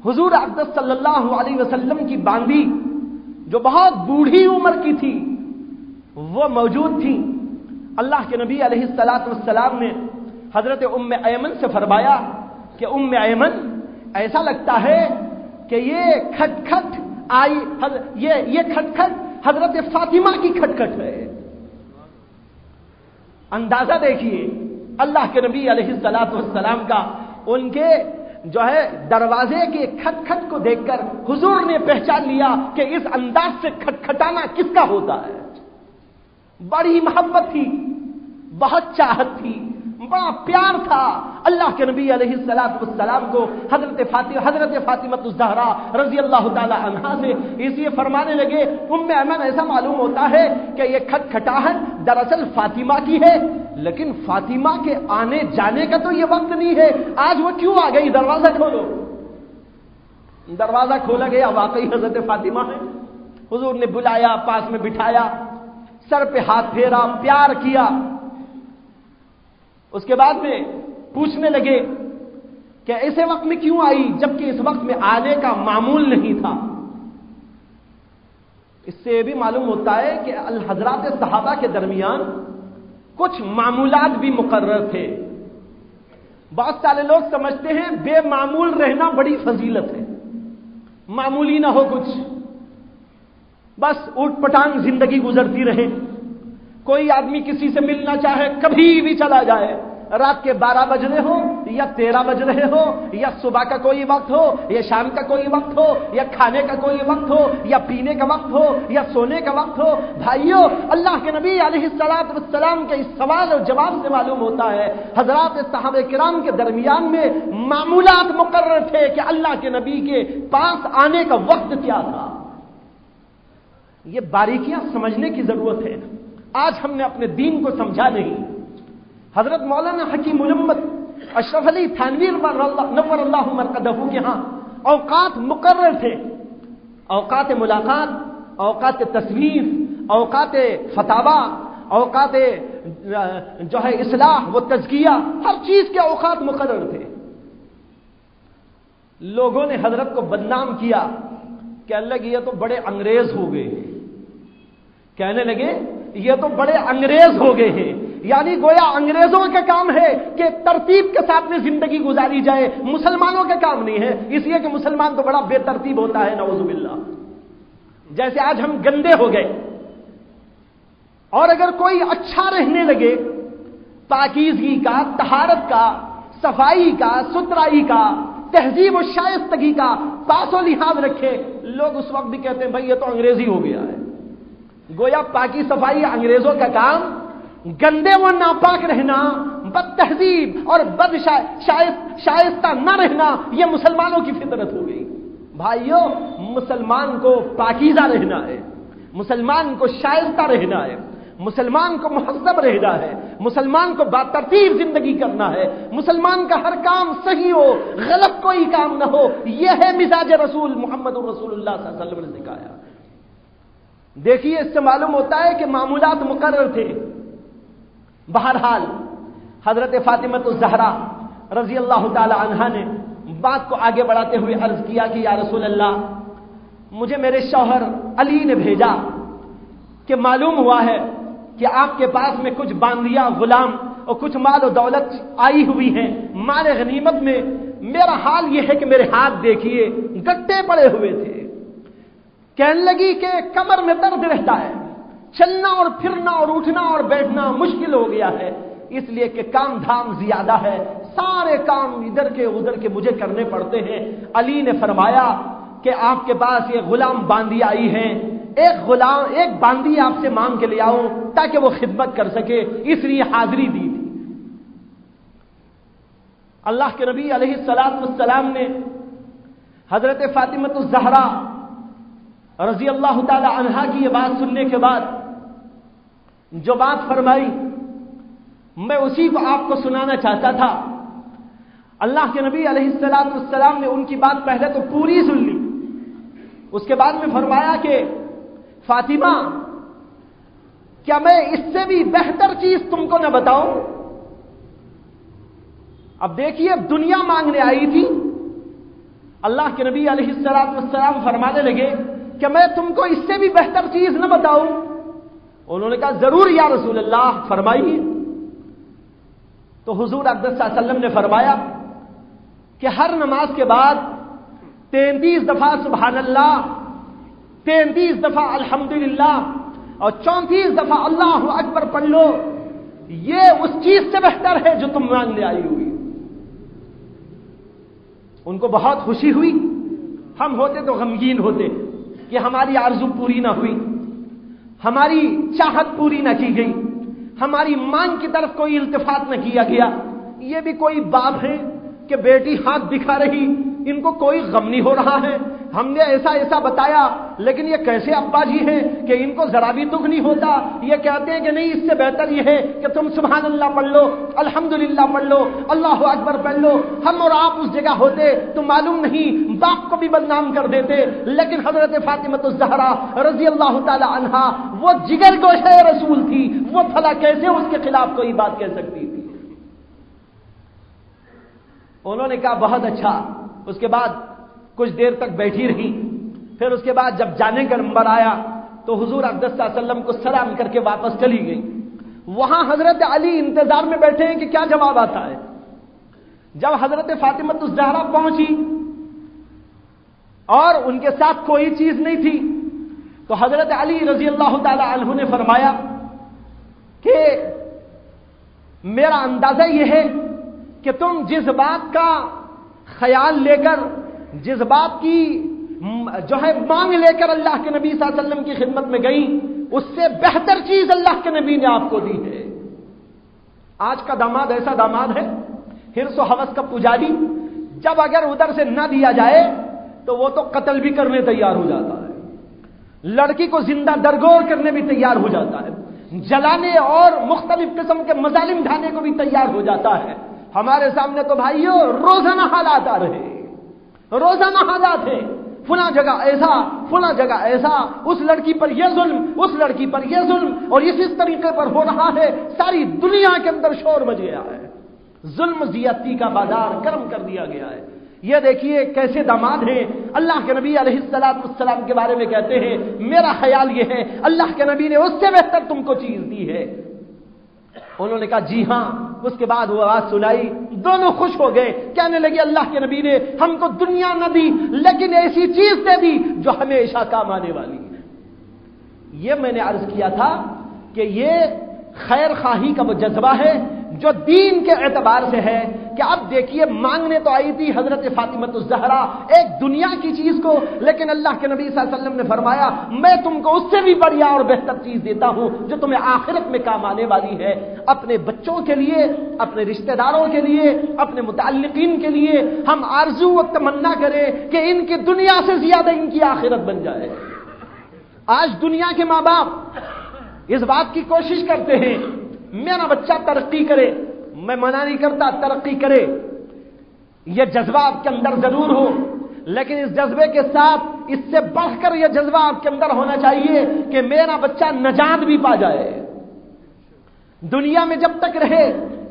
Speaker 1: حضور اقدس صلی اللہ علیہ وسلم کی باندی جو بہت بوڑھی عمر کی تھی وہ موجود تھی۔ اللہ کے نبی علیہ السلام نے حضرت ام ایمن سے فرمایا کہ ام ایمن، ایسا لگتا ہے کہ یہ کھٹکھٹ آئی، یہ کھٹکھٹ حضرت فاطمہ کی کھٹکھٹ ہے۔ اندازہ دیکھیے اللہ کے نبی علیہ السلام کا ان کے جو ہے دروازے کے کھٹ کو دیکھ کر حضور نے پہچان لیا کہ اس انداز سے کھٹکھٹانا کس کا ہوتا ہے. بڑی محبت تھی، بہت چاہت تھی، بڑا پیار تھا. اللہ کے نبی علیہ السلام کو حضرت فاطمہ الزہرا رضی اللہ تعالی عنہا سے اس لیے فرمانے لگے، ام ایمن ایسا معلوم ہوتا ہے کہ یہ کھٹکھٹاہٹ دراصل فاطمہ کی ہے، لیکن فاطمہ کے آنے جانے کا تو یہ وقت نہیں ہے. آج وہ کیوں آ گئی؟ دروازہ کھولو. دروازہ کھولا گیا، واقعی حضرت فاطمہ ہے. حضور نے بلایا، پاس میں بٹھایا، سر پہ ہاتھ پھیرا، پیار کیا. اس کے بعد میں پوچھنے لگے کہ ایسے وقت میں کیوں آئی جبکہ اس وقت میں آنے کا معمول نہیں تھا. اس سے بھی معلوم ہوتا ہے کہ حضرات صحابہ کے درمیان کچھ معمولات بھی مقرر تھے. بہت سارے لوگ سمجھتے ہیں بے معمول رہنا بڑی فضیلت ہے، معمولی نہ ہو کچھ، بس اوٹ پٹانگ زندگی گزرتی رہے. کوئی آدمی کسی سے ملنا چاہے کبھی بھی چلا جائے، رات کے 12 بج رہے ہو یا 13 بج رہے ہو یا صبح کا کوئی وقت ہو یا شام کا کوئی وقت ہو یا کھانے کا کوئی وقت ہو یا پینے کا وقت ہو یا سونے کا وقت ہو. بھائیو، اللہ کے نبی علیہ السلام کے اس سوال اور جواب سے معلوم ہوتا ہے حضرات صحابہ کرام کے درمیان میں معمولات مقرر تھے کہ اللہ کے نبی کے پاس آنے کا وقت کیا تھا. یہ باریکیاں سمجھنے کی ضرورت ہے. آج ہم نے اپنے دین کو سمجھا نہیں. حضرت مولانا حکیم الامت اشرف علی تھانوی نور اللہ مرقدہ کے ہاں اوقات مقرر تھے، اوقات ملاقات، اوقات تصویر، اوقات فتاوا، اوقات جو ہے اصلاح و تزکیہ، ہر چیز کے اوقات مقرر تھے. لوگوں نے حضرت کو بدنام کیا کہ اللہ کی یہ تو بڑے انگریز ہو گئے ہیں. کہنے لگے یہ تو بڑے انگریز ہو گئے ہیں، یعنی گویا انگریزوں کا کام ہے کہ ترتیب کے ساتھ میں زندگی گزاری جائے، مسلمانوں کا کام نہیں ہے. اس لیے کہ مسلمان تو بڑا بے ترتیب ہوتا ہے، نعوذ باللہ. جیسے آج ہم گندے ہو گئے، اور اگر کوئی اچھا رہنے لگے، پاکیزگی کا، طہارت کا، صفائی کا، ستھرائی کا، تہذیب و شائستگی کا پاس و لحاظ رکھے، لوگ اس وقت بھی کہتے ہیں بھائی یہ تو انگریزی ہو گیا ہے. گویا پاکی صفائی انگریزوں کا کام، گندے و ناپاک رہنا، بد تہذیب اور بد شائستہ نہ رہنا یہ مسلمانوں کی فطرت ہو گئی. بھائیو، مسلمان کو پاکیزہ رہنا ہے، مسلمان کو شائستہ رہنا ہے، مسلمان کو مہذب رہنا ہے، مسلمان کو باترتیب زندگی کرنا ہے، مسلمان کا ہر کام صحیح ہو، غلط کوئی کام نہ ہو. یہ ہے مزاج رسول محمد رسول اللہ صلی اللہ علیہ وسلم نے سکھایا. دیکھیے، اس سے معلوم ہوتا ہے کہ معمولات مقرر تھے. بہرحال حضرت فاطمہ الزہرا رضی اللہ تعالی عنہا نے بات کو آگے بڑھاتے ہوئے عرض کیا کہ یا رسول اللہ، مجھے میرے شوہر علی نے بھیجا کہ معلوم ہوا ہے کہ آپ کے پاس میں کچھ باندیا غلام اور کچھ مال و دولت آئی ہوئی ہیں، مال غنیمت میں. میرا حال یہ ہے کہ میرے ہاتھ دیکھیے گٹے پڑے ہوئے تھے. کہنے لگی کہ کمر میں درد رہتا ہے، چلنا اور پھرنا اور اٹھنا اور بیٹھنا مشکل ہو گیا ہے، اس لیے کہ کام دھام زیادہ ہے، سارے کام ادھر کے ادھر کے مجھے کرنے پڑتے ہیں. علی نے فرمایا کہ آپ کے پاس یہ غلام باندی آئی ہیں، ایک باندی آپ سے مانگ کے لے آؤ تاکہ وہ خدمت کر سکے، اس لیے حاضری دی تھی. اللہ کے نبی علیہ السلام نے حضرت فاطمہ الزہرا رضی اللہ تعالی عنہا کی یہ بات سننے کے بعد جو بات فرمائی، میں اسی کو آپ کو سنانا چاہتا تھا. اللہ کے نبی علیہ السلام نے ان کی بات پہلے تو پوری سن لی، اس کے بعد میں فرمایا کہ فاطمہ، کیا میں اس سے بھی بہتر چیز تم کو نہ بتاؤں؟ اب دیکھیے، دنیا مانگنے آئی تھی، اللہ کے نبی علیہ السلام فرمانے لگے کہ میں تم کو اس سے بھی بہتر چیز نہ بتاؤں؟ انہوں نے کہا ضرور یا رسول اللہ، فرمائیے. تو حضور اقدس صلی اللہ علیہ وسلم نے فرمایا کہ ہر نماز کے بعد 33 دفعہ سبحان اللہ، 33 دفعہ الحمدللہ اور 34 دفعہ اللہ اکبر پڑھ لو. یہ اس چیز سے بہتر ہے جو تم مانگنے آئی ہوئی. ان کو بہت خوشی ہوئی. ہم ہوتے تو غمگین ہوتے کہ ہماری آرزو پوری نہ ہوئی، ہماری چاہت پوری نہ کی گئی، ہماری مانگ کی طرف کوئی التفات نہ کیا گیا. یہ بھی کوئی باپ ہے کہ بیٹی ہاتھ دکھا رہی، ان کو کوئی غم نہیں ہو رہا ہے. ہم نے ایسا ایسا بتایا، لیکن یہ کیسے ابا جی ہیں کہ ان کو ذرا بھی دکھ نہیں ہوتا. یہ کہتے ہیں کہ نہیں، اس سے بہتر یہ ہے کہ تم سبحان اللہ پڑھ لو، الحمدللہ پڑھ لو، اللہ اکبر پڑھ لو. ہم اور آپ اس جگہ ہوتے تو معلوم نہیں باپ کو بھی بدنام کر دیتے. لیکن حضرت فاطمہ الزہرا رضی اللہ تعالی عنہا وہ جگر گوشہ رسول تھی، وہ بھلا کیسے اس کے خلاف کوئی بات کہہ سکتی تھی؟ انہوں نے کہا بہت اچھا. اس کے بعد کچھ دیر تک بیٹھی رہی. پھر اس کے بعد جب جانے کا نمبر آیا تو حضور اقدس صلی اللہ علیہ وسلم کو سلام کر کے واپس چلی گئی. وہاں حضرت علی انتظار میں بیٹھے ہیں کہ کیا جواب آتا ہے. جب حضرت فاطمہ الزہرا پہنچی اور ان کے ساتھ کوئی چیز نہیں تھی تو حضرت علی رضی اللہ تعالی عنہ نے فرمایا کہ میرا اندازہ یہ ہے کہ تم جس بات کا خیال لے کر، جس بات کی جو ہے مانگ لے کر اللہ کے نبی صلی اللہ علیہ وسلم کی خدمت میں گئی، اس سے بہتر چیز اللہ کے نبی نے آپ کو دی ہے. آج کا داماد ایسا داماد ہے، حرص و ہوس کا پجاری. جب اگر ادھر سے نہ دیا جائے تو وہ تو قتل بھی کرنے تیار ہو جاتا ہے، لڑکی کو زندہ درگور کرنے بھی تیار ہو جاتا ہے، جلانے اور مختلف قسم کے مظالم ڈھانے کو بھی تیار ہو جاتا ہے. ہمارے سامنے تو بھائیو روزانہ حالات آ رہے، روزانہ حالات ہیں. فلاں جگہ ایسا، فلاں جگہ ایسا، اس لڑکی پر یہ ظلم، اس لڑکی پر یہ ظلم، اور اس طریقے پر ہو رہا ہے. ساری دنیا کے اندر شور مچ گیا ہے. ظلم زیادتی کا بازار گرم کر دیا گیا ہے. یہ دیکھیے کیسے داماد ہیں. اللہ کے نبی علیہ السلام کے بارے میں کہتے ہیں میرا خیال یہ ہے اللہ کے نبی نے اس سے بہتر تم کو چیز دی ہے. انہوں نے کہا جی ہاں. اس کے بعد وہ آواز سنائی، دونوں خوش ہو گئے. کہنے لگے اللہ کے نبی نے ہم کو دنیا نہ دی لیکن ایسی چیز دے دی جو ہمیشہ کام آنے والی ہے. یہ میں نے عرض کیا تھا کہ یہ خیر خواہی کا وہ جذبہ ہے جو دین کے اعتبار سے ہے کہ اب دیکھیے مانگنے تو آئی تھی حضرت فاطمہ الزہرا ایک دنیا کی چیز کو، لیکن اللہ کے نبی صلی اللہ علیہ وسلم نے فرمایا میں تم کو اس سے بھی بڑھیا اور بہتر چیز دیتا ہوں جو تمہیں آخرت میں کام آنے والی ہے. اپنے بچوں کے لیے، اپنے رشتہ داروں کے لیے، اپنے متعلقین کے لیے ہم آرزو و تمنا کریں کہ ان کی دنیا سے زیادہ ان کی آخرت بن جائے. آج دنیا کے ماں باپ اس بات کی کوشش کرتے ہیں میرا بچہ ترقی کرے. میں منع نہیں کرتا ترقی کرے، یہ جذبہ آپ کے اندر ضرور ہو، لیکن اس جذبے کے ساتھ اس سے بڑھ کر یہ جذبہ آپ کے اندر ہونا چاہیے کہ میرا بچہ نجات بھی پا جائے، دنیا میں جب تک رہے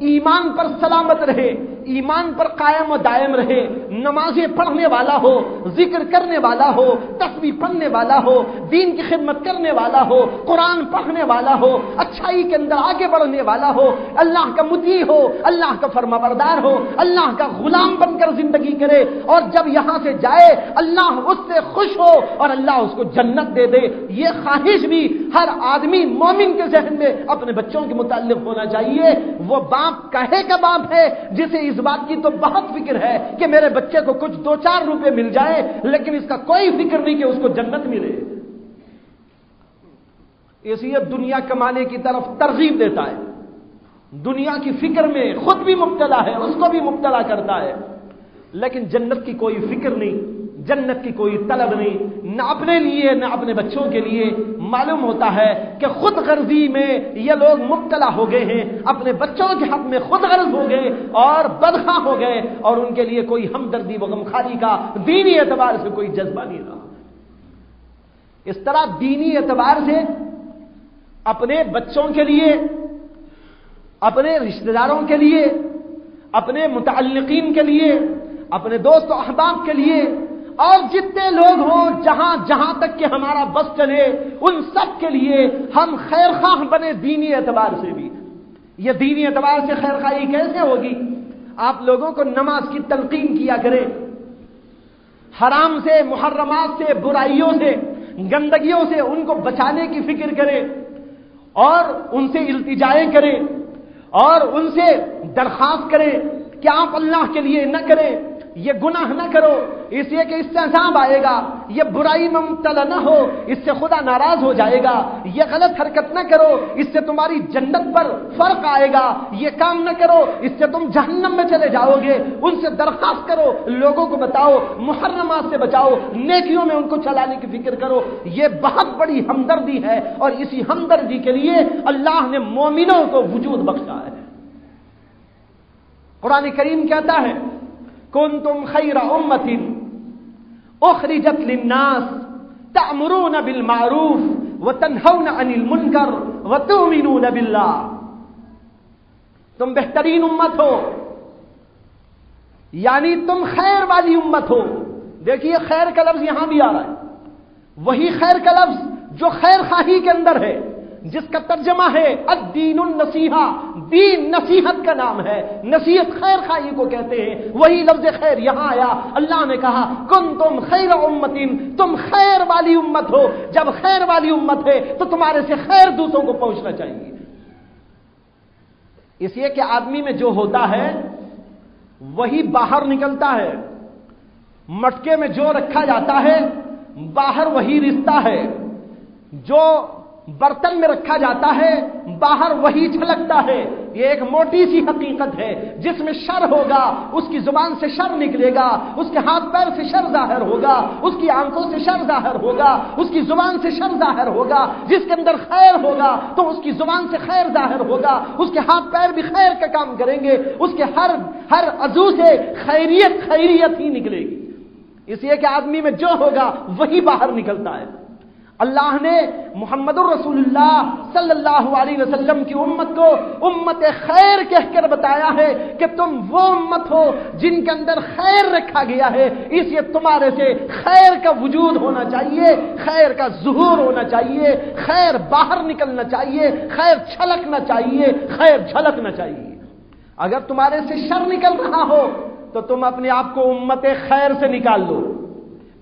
Speaker 1: ایمان پر سلامت رہے، ایمان پر قائم و دائم رہے، نمازیں پڑھنے والا ہو، ذکر کرنے والا ہو، تسبیح پڑھنے والا ہو، دین کی خدمت کرنے والا ہو، قرآن پڑھنے والا ہو، اچھائی کے اندر آگے بڑھنے والا ہو، اللہ کا مطیع ہو، اللہ کا فرمانبردار ہو، اللہ کا غلام بن کر زندگی کرے، اور جب یہاں سے جائے اللہ اس سے خوش ہو اور اللہ اس کو جنت دے دے. یہ خواہش بھی ہر آدمی مومن کے ذہن میں اپنے بچوں کے متعلق ہونا چاہیے. وہ باپ کہے کا باپ ہے جسے اس بات کی تو بہت فکر ہے کہ میرے بچے کو کچھ 2-4 روپے مل جائے، لیکن اس کا کوئی فکر نہیں کہ اس کو جنت ملے. اس لیے دنیا کمانے کی طرف ترغیب دیتا ہے، دنیا کی فکر میں خود بھی مبتلا ہے، اس کو بھی مبتلا کرتا ہے، لیکن جنت کی کوئی فکر نہیں، جنت کی کوئی طلب نہیں، نہ اپنے لیے نہ اپنے بچوں کے لیے. معلوم ہوتا ہے کہ خود غرضی میں یہ لوگ مبتلا ہو گئے ہیں، اپنے بچوں کے حق میں خود غرض ہو گئے اور بدخواہ ہو گئے، اور ان کے لیے کوئی ہمدردی و غمخواری کا دینی اعتبار سے کوئی جذبہ نہیں رہا. اس طرح دینی اعتبار سے اپنے بچوں کے لیے، اپنے رشتہ داروں کے لیے، اپنے متعلقین کے لیے، اپنے دوست و احباب کے لیے، اور جتنے لوگ ہوں جہاں جہاں تک کہ ہمارا بس چلے ان سب کے لیے ہم خیر خواہ بنے دینی اعتبار سے بھی. یہ دینی اعتبار سے خیر خواہی کیسے ہوگی؟ آپ لوگوں کو نماز کی تلقین کیا کریں، حرام سے، محرمات سے، برائیوں سے، گندگیوں سے ان کو بچانے کی فکر کریں، اور ان سے التجائیں کریں، اور ان سے درخواست کریں کہ آپ اللہ کے لیے نہ کریں، یہ گناہ نہ کرو اس لیے کہ اس سے عذاب آئے گا، یہ برائی میں مبتلا نہ ہو اس سے خدا ناراض ہو جائے گا، یہ غلط حرکت نہ کرو اس سے تمہاری جنت پر فرق آئے گا، یہ کام نہ کرو اس سے تم جہنم میں چلے جاؤ گے، ان سے درخواست کرو، لوگوں کو بتاؤ، محرمات سے بچاؤ، نیکیوں میں ان کو چلانے کی فکر کرو۔ یہ بہت بڑی ہمدردی ہے اور اسی ہمدردی کے لیے اللہ نے مومنوں کو وجود بخشا ہے۔ قرآن کریم کہتا ہے کنتم خیر امۃ اخرجت للناس تأمرون بالمعروف وتنہون عن المنکر وتؤمنون باللہ، تم بہترین امت ہو، یعنی تم خیر والی امت ہو۔ دیکھیے خیر کا لفظ یہاں بھی آ رہا ہے، وہی خیر کا لفظ جو خیر خواہی کے اندر ہے، جس کا ترجمہ ہے الدین النصیحہ، دین نصیحت کا نام ہے، نصیحت خیر خواہی کو کہتے ہیں، وہی لفظ خیر یہاں آیا۔ اللہ نے کہا کنتم خیر امۃ، تم خیر والی امت ہو۔ جب خیر والی امت ہے تو تمہارے سے خیر دوسروں کو پہنچنا چاہیے، اس لیے کہ آدمی میں جو ہوتا ہے وہی باہر نکلتا ہے، مٹکے میں جو رکھا جاتا ہے باہر وہی رشتہ ہے، جو برتن میں رکھا جاتا ہے باہر وہی چھلکتا ہے۔ یہ ایک موٹی سی حقیقت ہے، جس میں شر ہوگا اس کی زبان سے شر نکلے گا، اس کے ہاتھ پیر سے شر ظاہر ہوگا، اس کی آنکھوں سے شر ظاہر ہوگا، اس کی زبان سے شر ظاہر ہوگا۔ جس کے اندر خیر ہوگا تو اس کی زبان سے خیر ظاہر ہوگا، اس کے ہاتھ پیر بھی خیر کا کام کریں گے، اس کے ہر عضو سے خیریت ہی نکلے گی۔ اس لیے کہ آدمی میں جو ہوگا وہی باہر نکلتا ہے۔ اللہ نے محمد الرسول اللہ صلی اللہ علیہ وسلم کی امت کو امت خیر کہہ کر بتایا ہے کہ تم وہ امت ہو جن کے اندر خیر رکھا گیا ہے، اس لیے تمہارے سے خیر کا وجود ہونا چاہیے، خیر کا ظہور ہونا چاہیے، خیر باہر نکلنا چاہیے، خیر چھلکنا چاہیے، خیر جھلکنا چاہیے۔ اگر تمہارے سے شر نکل رہا ہو تو تم اپنے آپ کو امت خیر سے نکال لو،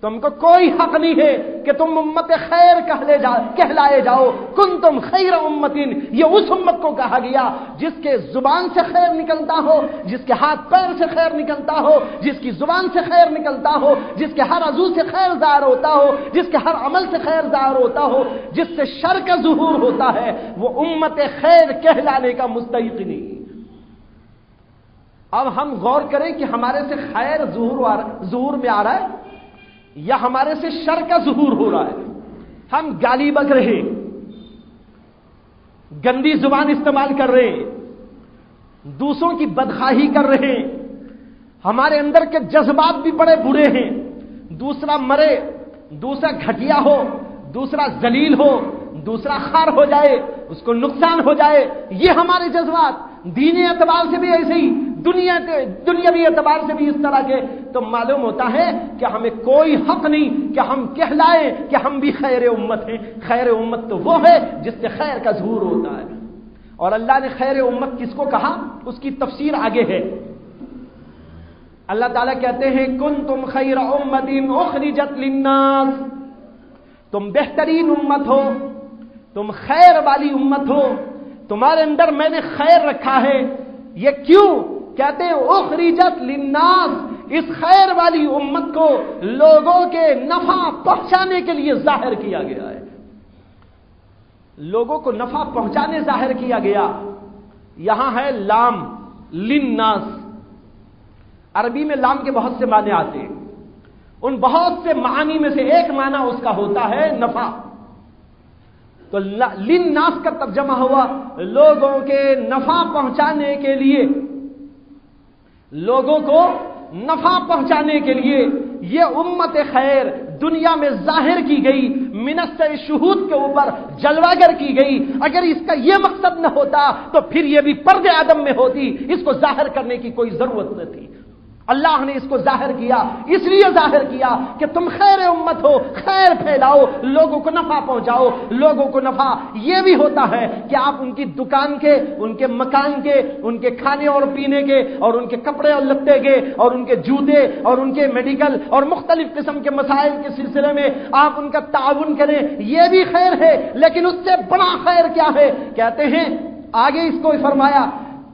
Speaker 1: تم کو کوئی حق نہیں ہے کہ تم امت خیر کہلائے جاؤ۔ کنتم خیر امت، یہ اس امت کو کہا گیا جس کے زبان سے خیر نکلتا ہو، جس کے ہاتھ پیر سے خیر نکلتا ہو، جس کی زبان سے خیر نکلتا ہو، جس کے ہر عضو سے خیر ظاہر ہوتا ہو، جس کے ہر عمل سے خیر ظاہر ہوتا ہو، جس سے شر کا ظہور ہوتا ہے، وہ امت خیر کہلانے کا مستحق نہیں۔ اب ہم غور کریں کہ ہمارے سے خیر ظہور میں آ رہا ہے یا ہمارے سے شر کا ظہور ہو رہا ہے۔ ہم گالی بک رہے، گندی زبان استعمال کر رہے، دوسروں کی بدخواہی کر رہے، ہمارے اندر کے جذبات بھی بڑے برے ہیں، دوسرا مرے، دوسرا گھٹیا ہو، دوسرا ذلیل ہو، دوسرا خار ہو جائے، اس کو نقصان ہو جائے، یہ ہمارے جذبات دینی اعتبار سے بھی ایسے ہی، دنیاوی اعتبار سے بھی اس طرح کے، تو معلوم ہوتا ہے کہ ہمیں کوئی حق نہیں کہ ہم کہلائیں کہ ہم بھی خیر امت ہیں۔ خیر امت تو وہ ہے جس سے خیر کا ظہور ہوتا ہے، اور اللہ نے خیر امت کس کو کہا اس کی تفسیر آگے ہے۔ اللہ تعالیٰ کہتے ہیں کنتم خیر امت اخرجت للناس، تم بہترین امت ہو، تم خیر والی امت ہو، تمہارے اندر میں نے خیر رکھا ہے۔ یہ کیوں؟ کہتے ہیں اخرجت للناس، اس خیر والی امت کو لوگوں کے نفع پہنچانے کے لیے ظاہر کیا گیا ہے، لوگوں کو نفع پہنچانے ظاہر کیا گیا۔ یہاں ہے لام للناس، عربی میں لام کے بہت سے معنی آتے ہیں، ان بہت سے معانی میں سے ایک معنی اس کا ہوتا ہے نفع، تو للناس کا ترجمہ ہوا لوگوں کے نفع پہنچانے کے لیے، لوگوں کو نفع پہنچانے کے لیے یہ امت خیر دنیا میں ظاہر کی گئی، منصہ شہود کے اوپر جلواگر کی گئی۔ اگر اس کا یہ مقصد نہ ہوتا تو پھر یہ بھی پردے عدم میں ہوتی، اس کو ظاہر کرنے کی کوئی ضرورت نہ تھی۔ اللہ نے اس کو ظاہر کیا، اس لیے ظاہر کیا کہ تم خیر امت ہو، خیر پھیلاؤ، لوگوں کو نفع پہنچاؤ۔ لوگوں کو نفع یہ بھی ہوتا ہے کہ آپ ان کی دکان کے، ان کے مکان کے، ان کے کھانے اور پینے کے، اور ان کے کپڑے اور لتے کے، اور ان کے جوتے اور ان کے میڈیکل اور مختلف قسم کے مسائل کے سلسلے میں آپ ان کا تعاون کریں، یہ بھی خیر ہے۔ لیکن اس سے بڑا خیر کیا ہے؟ کہتے ہیں آگے اس کو فرمایا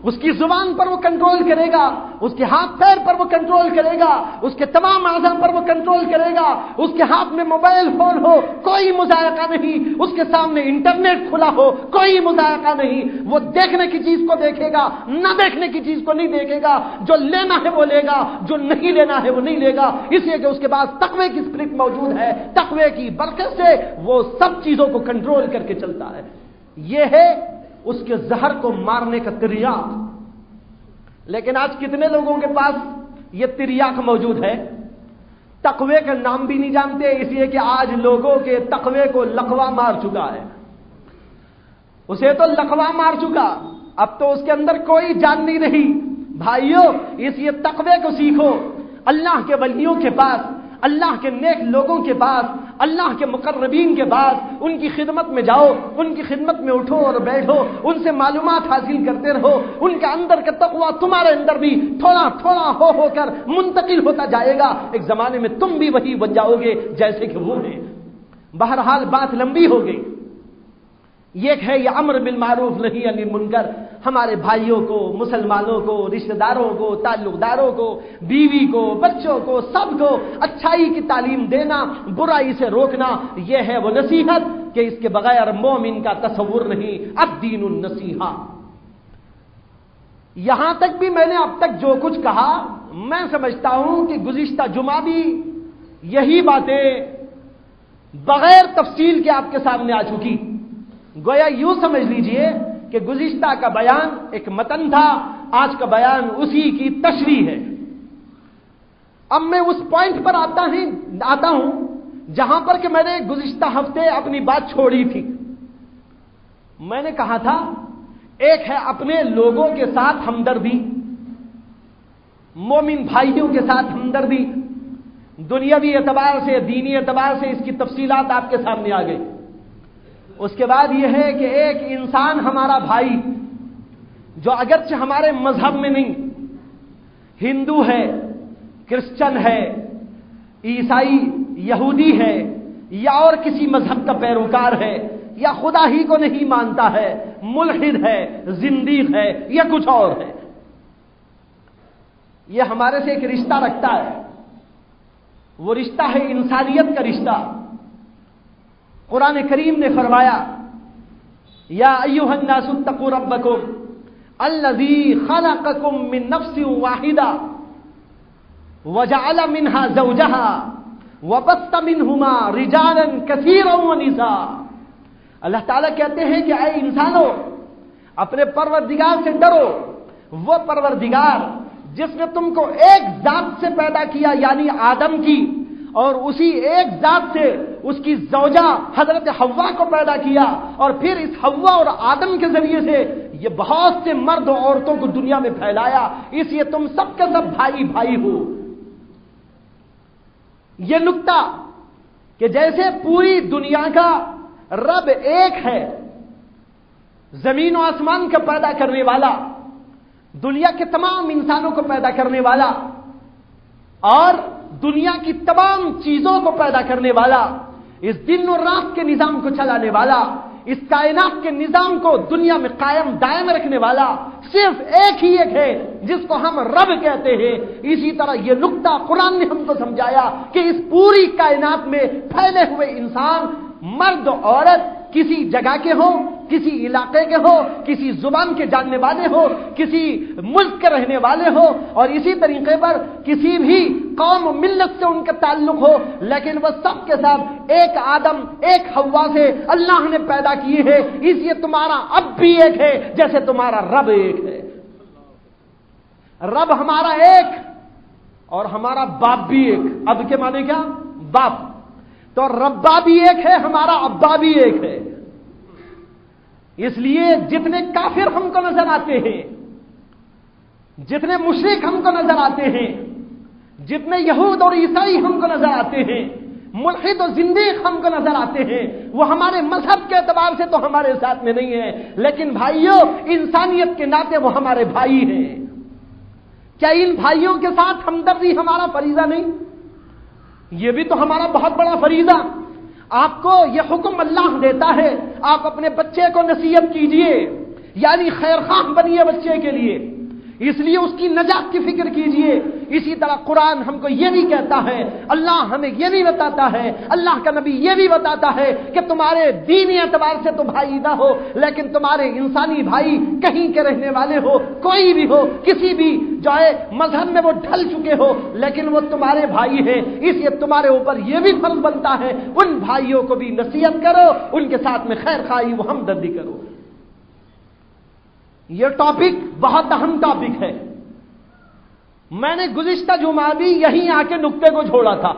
Speaker 1: اس کی زبان پر وہ کنٹرول کرے گا، اس کے ہاتھ پیر پر وہ کنٹرول کرے گا، اس کے تمام اعضاء پر وہ کنٹرول کرے گا، اس کے ہاتھ میں موبائل فون ہو کوئی مذائقہ نہیں، اس کے سامنے انٹرنیٹ کھلا ہو کوئی مذائقہ نہیں، وہ دیکھنے کی چیز کو دیکھے گا، نہ دیکھنے کی چیز کو نہیں دیکھے گا، جو لینا ہے وہ لے گا، جو نہیں لینا ہے وہ نہیں لے گا، اس لیے کہ اس کے پاس تقوی کی اسپرٹ موجود ہے، تقوی کی برکت سے وہ سب چیزوں کو کنٹرول کر کے چلتا ہے۔ یہ ہے اس کے زہر کو مارنے کا تریاق۔ لیکن آج کتنے لوگوں کے پاس یہ تریاق موجود ہے؟ تقوی کا نام بھی نہیں جانتے، اس لیے کہ آج لوگوں کے تقوی کو لقوہ مار چکا ہے، اسے تو لقوہ مار چکا، اب تو اس کے اندر کوئی جان نہیں رہی۔ بھائیو، اس یہ تقوی کو سیکھو، اللہ کے ولیوں کے پاس، اللہ کے نیک لوگوں کے پاس، اللہ کے مقربین کے پاس ان کی خدمت میں جاؤ، ان کی خدمت میں اٹھو اور بیٹھو، ان سے معلومات حاصل کرتے رہو، ان کے اندر کا تقوی تمہارے اندر بھی تھوڑا تھوڑا ہو کر منتقل ہوتا جائے گا، ایک زمانے میں تم بھی وہی بن جاؤ گے جیسے کہ وہ ہیں۔ بہرحال بات لمبی ہو گئی، یہ ہے یہ امر بالمعروف نہی عن المنکر، ہمارے بھائیوں کو، مسلمانوں کو، رشتہ داروں کو، تعلق داروں کو، بیوی کو، بچوں کو، سب کو اچھائی کی تعلیم دینا، برائی سے روکنا، یہ ہے وہ نصیحت کہ اس کے بغیر مومن کا تصور نہیں۔ الدین النصیحہ۔ یہاں تک بھی میں نے اب تک جو کچھ کہا، میں سمجھتا ہوں کہ گزشتہ جمعہ بھی یہی باتیں بغیر تفصیل کے آپ کے سامنے آ چکی، گویا یوں سمجھ لیجئے کہ گزشتہ کا بیان ایک متن تھا، آج کا بیان اسی کی تشریح ہے۔ اب میں اس پوائنٹ پر آتا ہوں جہاں پر کہ میں نے گزشتہ ہفتے اپنی بات چھوڑی تھی۔ میں نے کہا تھا ایک ہے اپنے لوگوں کے ساتھ ہمدردی، مومن بھائیوں کے ساتھ ہمدردی، دنیاوی اعتبار سے، دینی اعتبار سے اس کی تفصیلات آپ کے سامنے آ گئی۔ اس کے بعد یہ ہے کہ ایک انسان ہمارا بھائی جو اگرچہ ہمارے مذہب میں نہیں، ہندو ہے، کرسچن ہے، عیسائی، یہودی ہے، یا اور کسی مذہب کا پیروکار ہے، یا خدا ہی کو نہیں مانتا ہے، ملحد ہے، زندیق ہے، یا کچھ اور ہے، یہ ہمارے سے ایک رشتہ رکھتا ہے، وہ رشتہ ہے انسانیت کا رشتہ۔ قرآن کریم نے فرمایا یا ایھا الناس اتقوا ربکم الذی خلقکم من نفس واحدہ وجعل منها زوجها وبث منهما رجالا كثيرا ونساء۔ اللہ تعالیٰ کہتے ہیں کہ اے انسانوں، اپنے پروردگار سے ڈرو، وہ پروردگار جس نے تم کو ایک ذات سے پیدا کیا یعنی آدم کی، اور اسی ایک ذات سے اس کی زوجہ حضرت حوا کو پیدا کیا، اور پھر اس حوا اور آدم کے ذریعے سے یہ بہت سے مرد و عورتوں کو دنیا میں پھیلایا، اس لیے تم سب کے سب بھائی بھائی ہو۔ یہ نکتہ کہ جیسے پوری دنیا کا رب ایک ہے، زمین و آسمان کا پیدا کرنے والا، دنیا کے تمام انسانوں کو پیدا کرنے والا، اور دنیا کی تمام چیزوں کو پیدا کرنے والا، اس دن اور رات کے نظام کو چلانے والا، اس کائنات کے نظام کو دنیا میں قائم دائم رکھنے والا صرف ایک ہی ایک ہے جس کو ہم رب کہتے ہیں۔ اسی طرح یہ نقطہ قرآن نے ہم کو سمجھایا کہ اس پوری کائنات میں پھیلے ہوئے انسان، مرد عورت، کسی جگہ کے ہو، کسی علاقے کے ہو، کسی زبان کے جاننے والے ہو، کسی ملک کے رہنے والے ہو، اور اسی طریقے پر کسی بھی قوم و ملت سے ان کا تعلق ہو، لیکن وہ سب کے ساتھ ایک آدم ایک حوا سے اللہ نے پیدا کیے ہیں، اس لیے تمہارا اب بھی ایک ہے جیسے تمہارا رب ایک ہے۔ رب ہمارا ایک اور ہمارا باپ بھی ایک۔ اب کے معنی کیا؟ باپ۔ تو ربا بھی ایک ہے، ہمارا ابا بھی ایک ہے۔ اس لیے جتنے کافر ہم کو نظر آتے ہیں، جتنے مشرک ہم کو نظر آتے ہیں، جتنے یہود اور عیسائی ہم کو نظر آتے ہیں، ملحد و زندیق ہم کو نظر آتے ہیں، وہ ہمارے مذہب کے اعتبار سے تو ہمارے ساتھ میں نہیں ہیں، لیکن بھائیوں انسانیت کے ناطے وہ ہمارے بھائی ہیں۔ کیا ان بھائیوں کے ساتھ ہمدردی ہمارا فریضہ نہیں؟ یہ بھی تو ہمارا بہت بڑا فریضہ۔ آپ کو یہ حکم اللہ دیتا ہے، آپ اپنے بچے کو نصیحت کیجئے یعنی خیر خواہ بنیے بچے کے لیے، اس لیے اس کی نجات کی فکر کیجئے۔ اسی طرح قرآن ہم کو یہ بھی کہتا ہے، اللہ ہمیں یہ بھی بتاتا ہے، اللہ کا نبی یہ بھی بتاتا ہے کہ تمہارے دینی اعتبار سے تو بھائی نہ ہو، لیکن تمہارے انسانی بھائی کہیں کے رہنے والے ہو، کوئی بھی ہو، کسی بھی جو ہے مذہب میں وہ ڈھل چکے ہو، لیکن وہ تمہارے بھائی ہیں، اس لیے تمہارے اوپر یہ بھی فرض بنتا ہے ان بھائیوں کو بھی نصیحت کرو، ان کے ساتھ میں خیر خواہی و ہمدردی کرو۔ یہ ٹاپک بہت اہم ٹاپک ہے۔ میں نے گزشتہ جمعہ بھی یہیں آ کے نقطے کو چھوڑا تھا،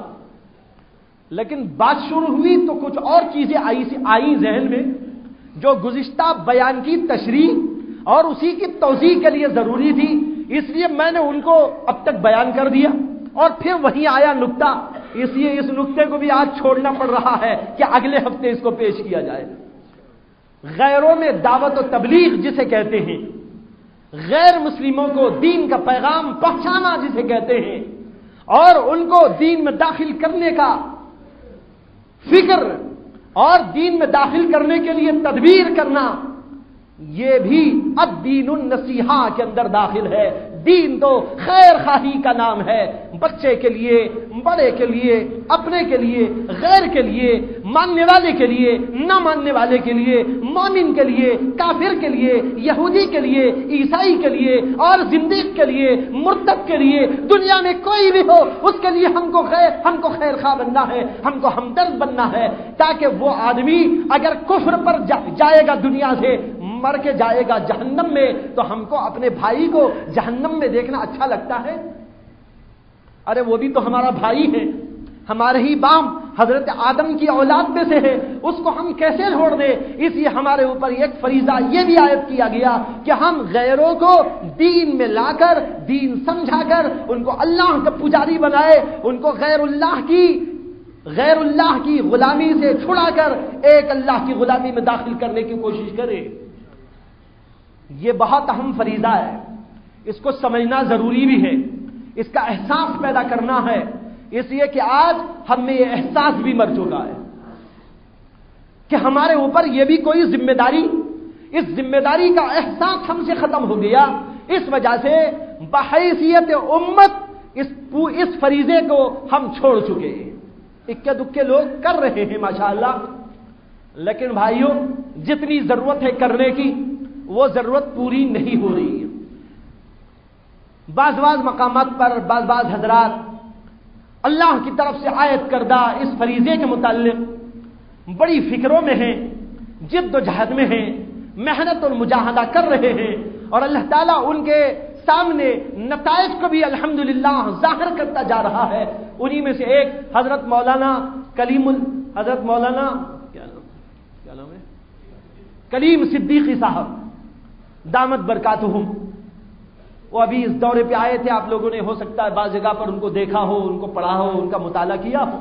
Speaker 1: لیکن بات شروع ہوئی تو کچھ اور چیزیں آئی ذہن میں جو گزشتہ بیان کی تشریح اور اسی کی توضیح کے لیے ضروری تھی، اس لیے میں نے ان کو اب تک بیان کر دیا اور پھر وہیں آیا نقطہ، اس لیے اس نقطے کو بھی آج چھوڑنا پڑ رہا ہے کہ اگلے ہفتے اس کو پیش کیا جائے۔ غیروں میں دعوت و تبلیغ جسے کہتے ہیں، غیر مسلموں کو دین کا پیغام پہنچانا جسے کہتے ہیں، اور ان کو دین میں داخل کرنے کا فکر اور دین میں داخل کرنے کے لیے تدبیر کرنا، یہ بھی اب دین النصیحہ کے اندر داخل ہے۔ دین تو خیر خواہی کا نام ہے، بچے کے لیے، بڑے کے لیے، اپنے کے لیے، غیر کے لیے، ماننے والے کے لیے، نہ ماننے والے کے لیے، مومن کے لیے، کافر کے لیے، یہودی کے لیے، عیسائی کے لیے اور زندیق کے لیے، مرتد کے لیے، دنیا میں کوئی بھی ہو اس کے لیے ہم کو خیر خواہ بننا ہے، ہم کو ہمدرد بننا ہے، تاکہ وہ آدمی اگر کفر پر جائے گا دنیا سے، مر کے جائے گا جہنم میں، تو ہم کو اپنے بھائی کو جہنم میں دیکھنا اچھا لگتا ہے؟ ارے وہ بھی تو ہمارا بھائی ہے، ہمارے ہی باپ حضرت آدم کی اولاد میں سے ہے، اس کو ہم کیسے چھوڑ دیں؟ اس لیے ہمارے اوپر ایک فریضہ یہ بھی عائد کیا گیا کہ ہم غیروں کو دین میں لا کر، دین سمجھا کر ان کو اللہ کا پجاری بنائے، ان کو غیر اللہ کی غلامی سے چھڑا کر ایک اللہ کی غلامی میں داخل کرنے کی کوشش کرے۔ یہ بہت اہم فریضہ ہے، اس کو سمجھنا ضروری بھی ہے، اس کا احساس پیدا کرنا ہے، اس لیے کہ آج ہم میں یہ احساس بھی مر چکا ہے کہ ہمارے اوپر یہ بھی کوئی ذمہ داری، اس ذمہ داری کا احساس ہم سے ختم ہو گیا، اس وجہ سے بحیثیت امت اس فریضے کو ہم چھوڑ چکے ہیں۔ اکے دکے لوگ کر رہے ہیں ماشاءاللہ، لیکن بھائیوں جتنی ضرورت ہے کرنے کی وہ ضرورت پوری نہیں ہو رہی ہے۔ بعض مقامات پر بعض حضرات اللہ کی طرف سے عائد کردہ اس فریضے کے متعلق بڑی فکروں میں ہیں، جد و جہد میں ہیں، محنت اور مجاہدہ کر رہے ہیں، اور اللہ تعالیٰ ان کے سامنے نتائج کو بھی الحمدللہ ظاہر کرتا جا رہا ہے۔ انہی میں سے ایک حضرت مولانا کلیم صدیقی صاحب دامت برکاتہم، وہ ابھی اس دورے پہ آئے تھے، آپ لوگوں نے ہو سکتا ہے بعض جگہ پر ان کو دیکھا ہو، ان کو پڑھا ہو، ان کا مطالعہ کیا ہو۔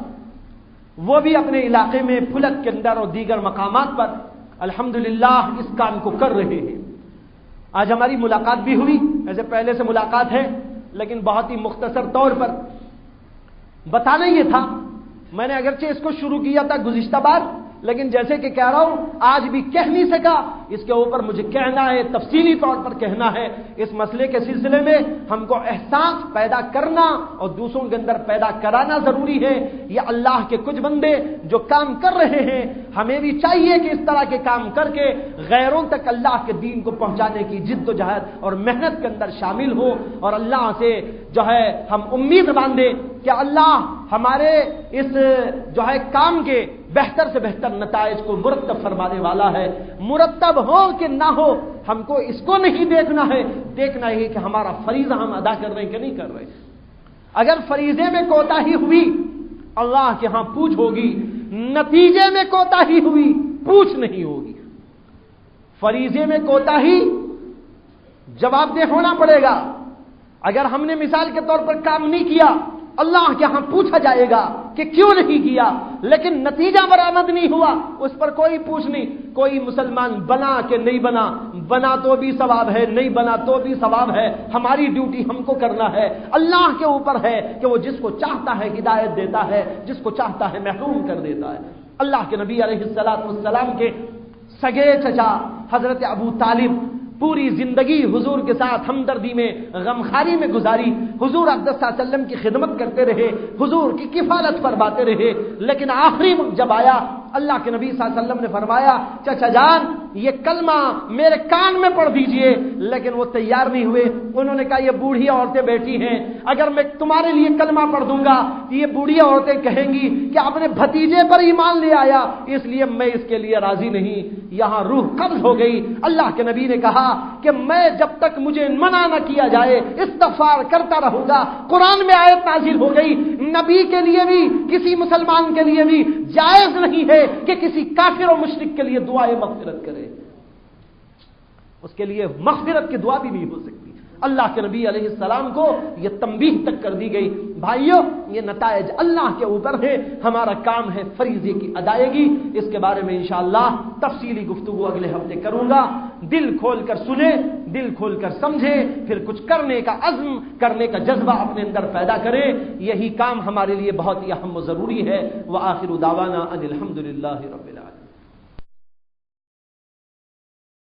Speaker 1: وہ بھی اپنے علاقے میں پھلک کے اندر اور دیگر مقامات پر الحمدللہ اس کام کو کر رہے ہیں۔ آج ہماری ملاقات بھی ہوئی، ایسے پہلے سے ملاقات ہے لیکن بہت ہی مختصر طور پر بتانا یہ تھا، میں نے اگرچہ اس کو شروع کیا تھا گزشتہ بار، لیکن جیسے کہ کہہ رہا ہوں آج بھی کہہ نہیں سکا، اس کے اوپر مجھے کہنا ہے، تفصیلی طور پر کہنا ہے۔ اس مسئلے کے سلسلے میں ہم کو احساس پیدا کرنا اور دوسروں کے اندر پیدا کرانا ضروری ہے۔ یہ اللہ کے کچھ بندے جو کام کر رہے ہیں، ہمیں بھی چاہیے کہ اس طرح کے کام کر کے غیروں تک اللہ کے دین کو پہنچانے کی جد و جہد اور محنت کے اندر شامل ہو، اور اللہ سے جو ہے ہم امید باندھے کہ اللہ ہمارے اس جو ہے کام کے بہتر سے بہتر نتائج کو مرتب فرمانے والا ہے۔ مرتب ہو کہ نہ ہو ہم کو اس کو نہیں دیکھنا ہے، دیکھنا ہے کہ ہمارا فریضہ ہم ادا کر رہے ہیں کہ نہیں کر رہے۔ اگر فریضے میں کوتاہی ہوئی اللہ کے ہاں پوچھ ہوگی، نتیجے میں کوتاہی ہوئی پوچھ نہیں ہوگی۔ فریضے میں کوتاہی جواب دہ ہونا پڑے گا۔ اگر ہم نے مثال کے طور پر کام نہیں کیا، اللہ کے ہاں پوچھا جائے گا کہ کیوں نہیں کیا، لیکن نتیجہ برآمد نہیں ہوا، اس پر کوئی پوچھ نہیں۔ کوئی مسلمان بنا کہ نہیں بنا، بنا تو بھی ثواب ہے، نہیں بنا تو بھی ثواب ہے۔ ہماری ڈیوٹی ہم کو کرنا ہے، اللہ کے اوپر ہے کہ وہ جس کو چاہتا ہے ہدایت دیتا ہے، جس کو چاہتا ہے محروم کر دیتا ہے۔ اللہ کے نبی علیہ السلام کے سگے چچا حضرت ابو طالب پوری زندگی حضور کے ساتھ ہمدردی میں غمخاری میں گزاری، حضور اقدس صلی اللہ علیہ وسلم کی خدمت کرتے رہے، حضور کی کفالت فرماتے رہے، لیکن آخری وقت جب آیا اللہ کے نبی صلی اللہ علیہ وسلم نے فرمایا چچا جان یہ کلمہ میرے کان میں پڑھ دیجئے، لیکن وہ تیار نہیں ہوئے۔ انہوں نے کہا یہ بوڑھی عورتیں بیٹھی ہیں، اگر میں تمہارے لیے کلمہ پڑھ دوں گا یہ بوڑھی عورتیں کہیں گی کہ اپنے بھتیجے پر ایمان لے آیا، اس لیے میں اس کے لیے راضی نہیں۔ یہاں روح قبض ہو گئی۔ اللہ کے نبی نے کہا کہ میں جب تک مجھے منع نہ کیا جائے استغفار کرتا رہوں گا۔ قرآن میں آیت نازل ہو گئی، نبی کے لیے بھی کسی مسلمان کے لیے بھی جائز نہیں ہے کہ کسی کافر و مشرک کے لیے دعائے مغفرت کرے، اس کے لیے مغفرت کی دعا بھی نہیں ہو سکتی۔ اللہ کے نبی علیہ السلام کو یہ تنبیہ تک کر دی گئی۔ بھائیو یہ نتائج اللہ کے اوپر ہے، ہمارا کام ہے فریضے کی ادائیگی۔ اس کے بارے میں انشاءاللہ تفصیلی گفتگو اگلے ہفتے کروں گا۔ دل کھول کر سنیں، دل کھول کر سمجھیں، پھر کچھ کرنے کا عزم، کرنے کا جذبہ اپنے اندر پیدا کریں۔ یہی کام ہمارے لیے بہت ہی اہم و ضروری ہے۔ وآخر دعوانا ان الحمدللہ رب العالمین۔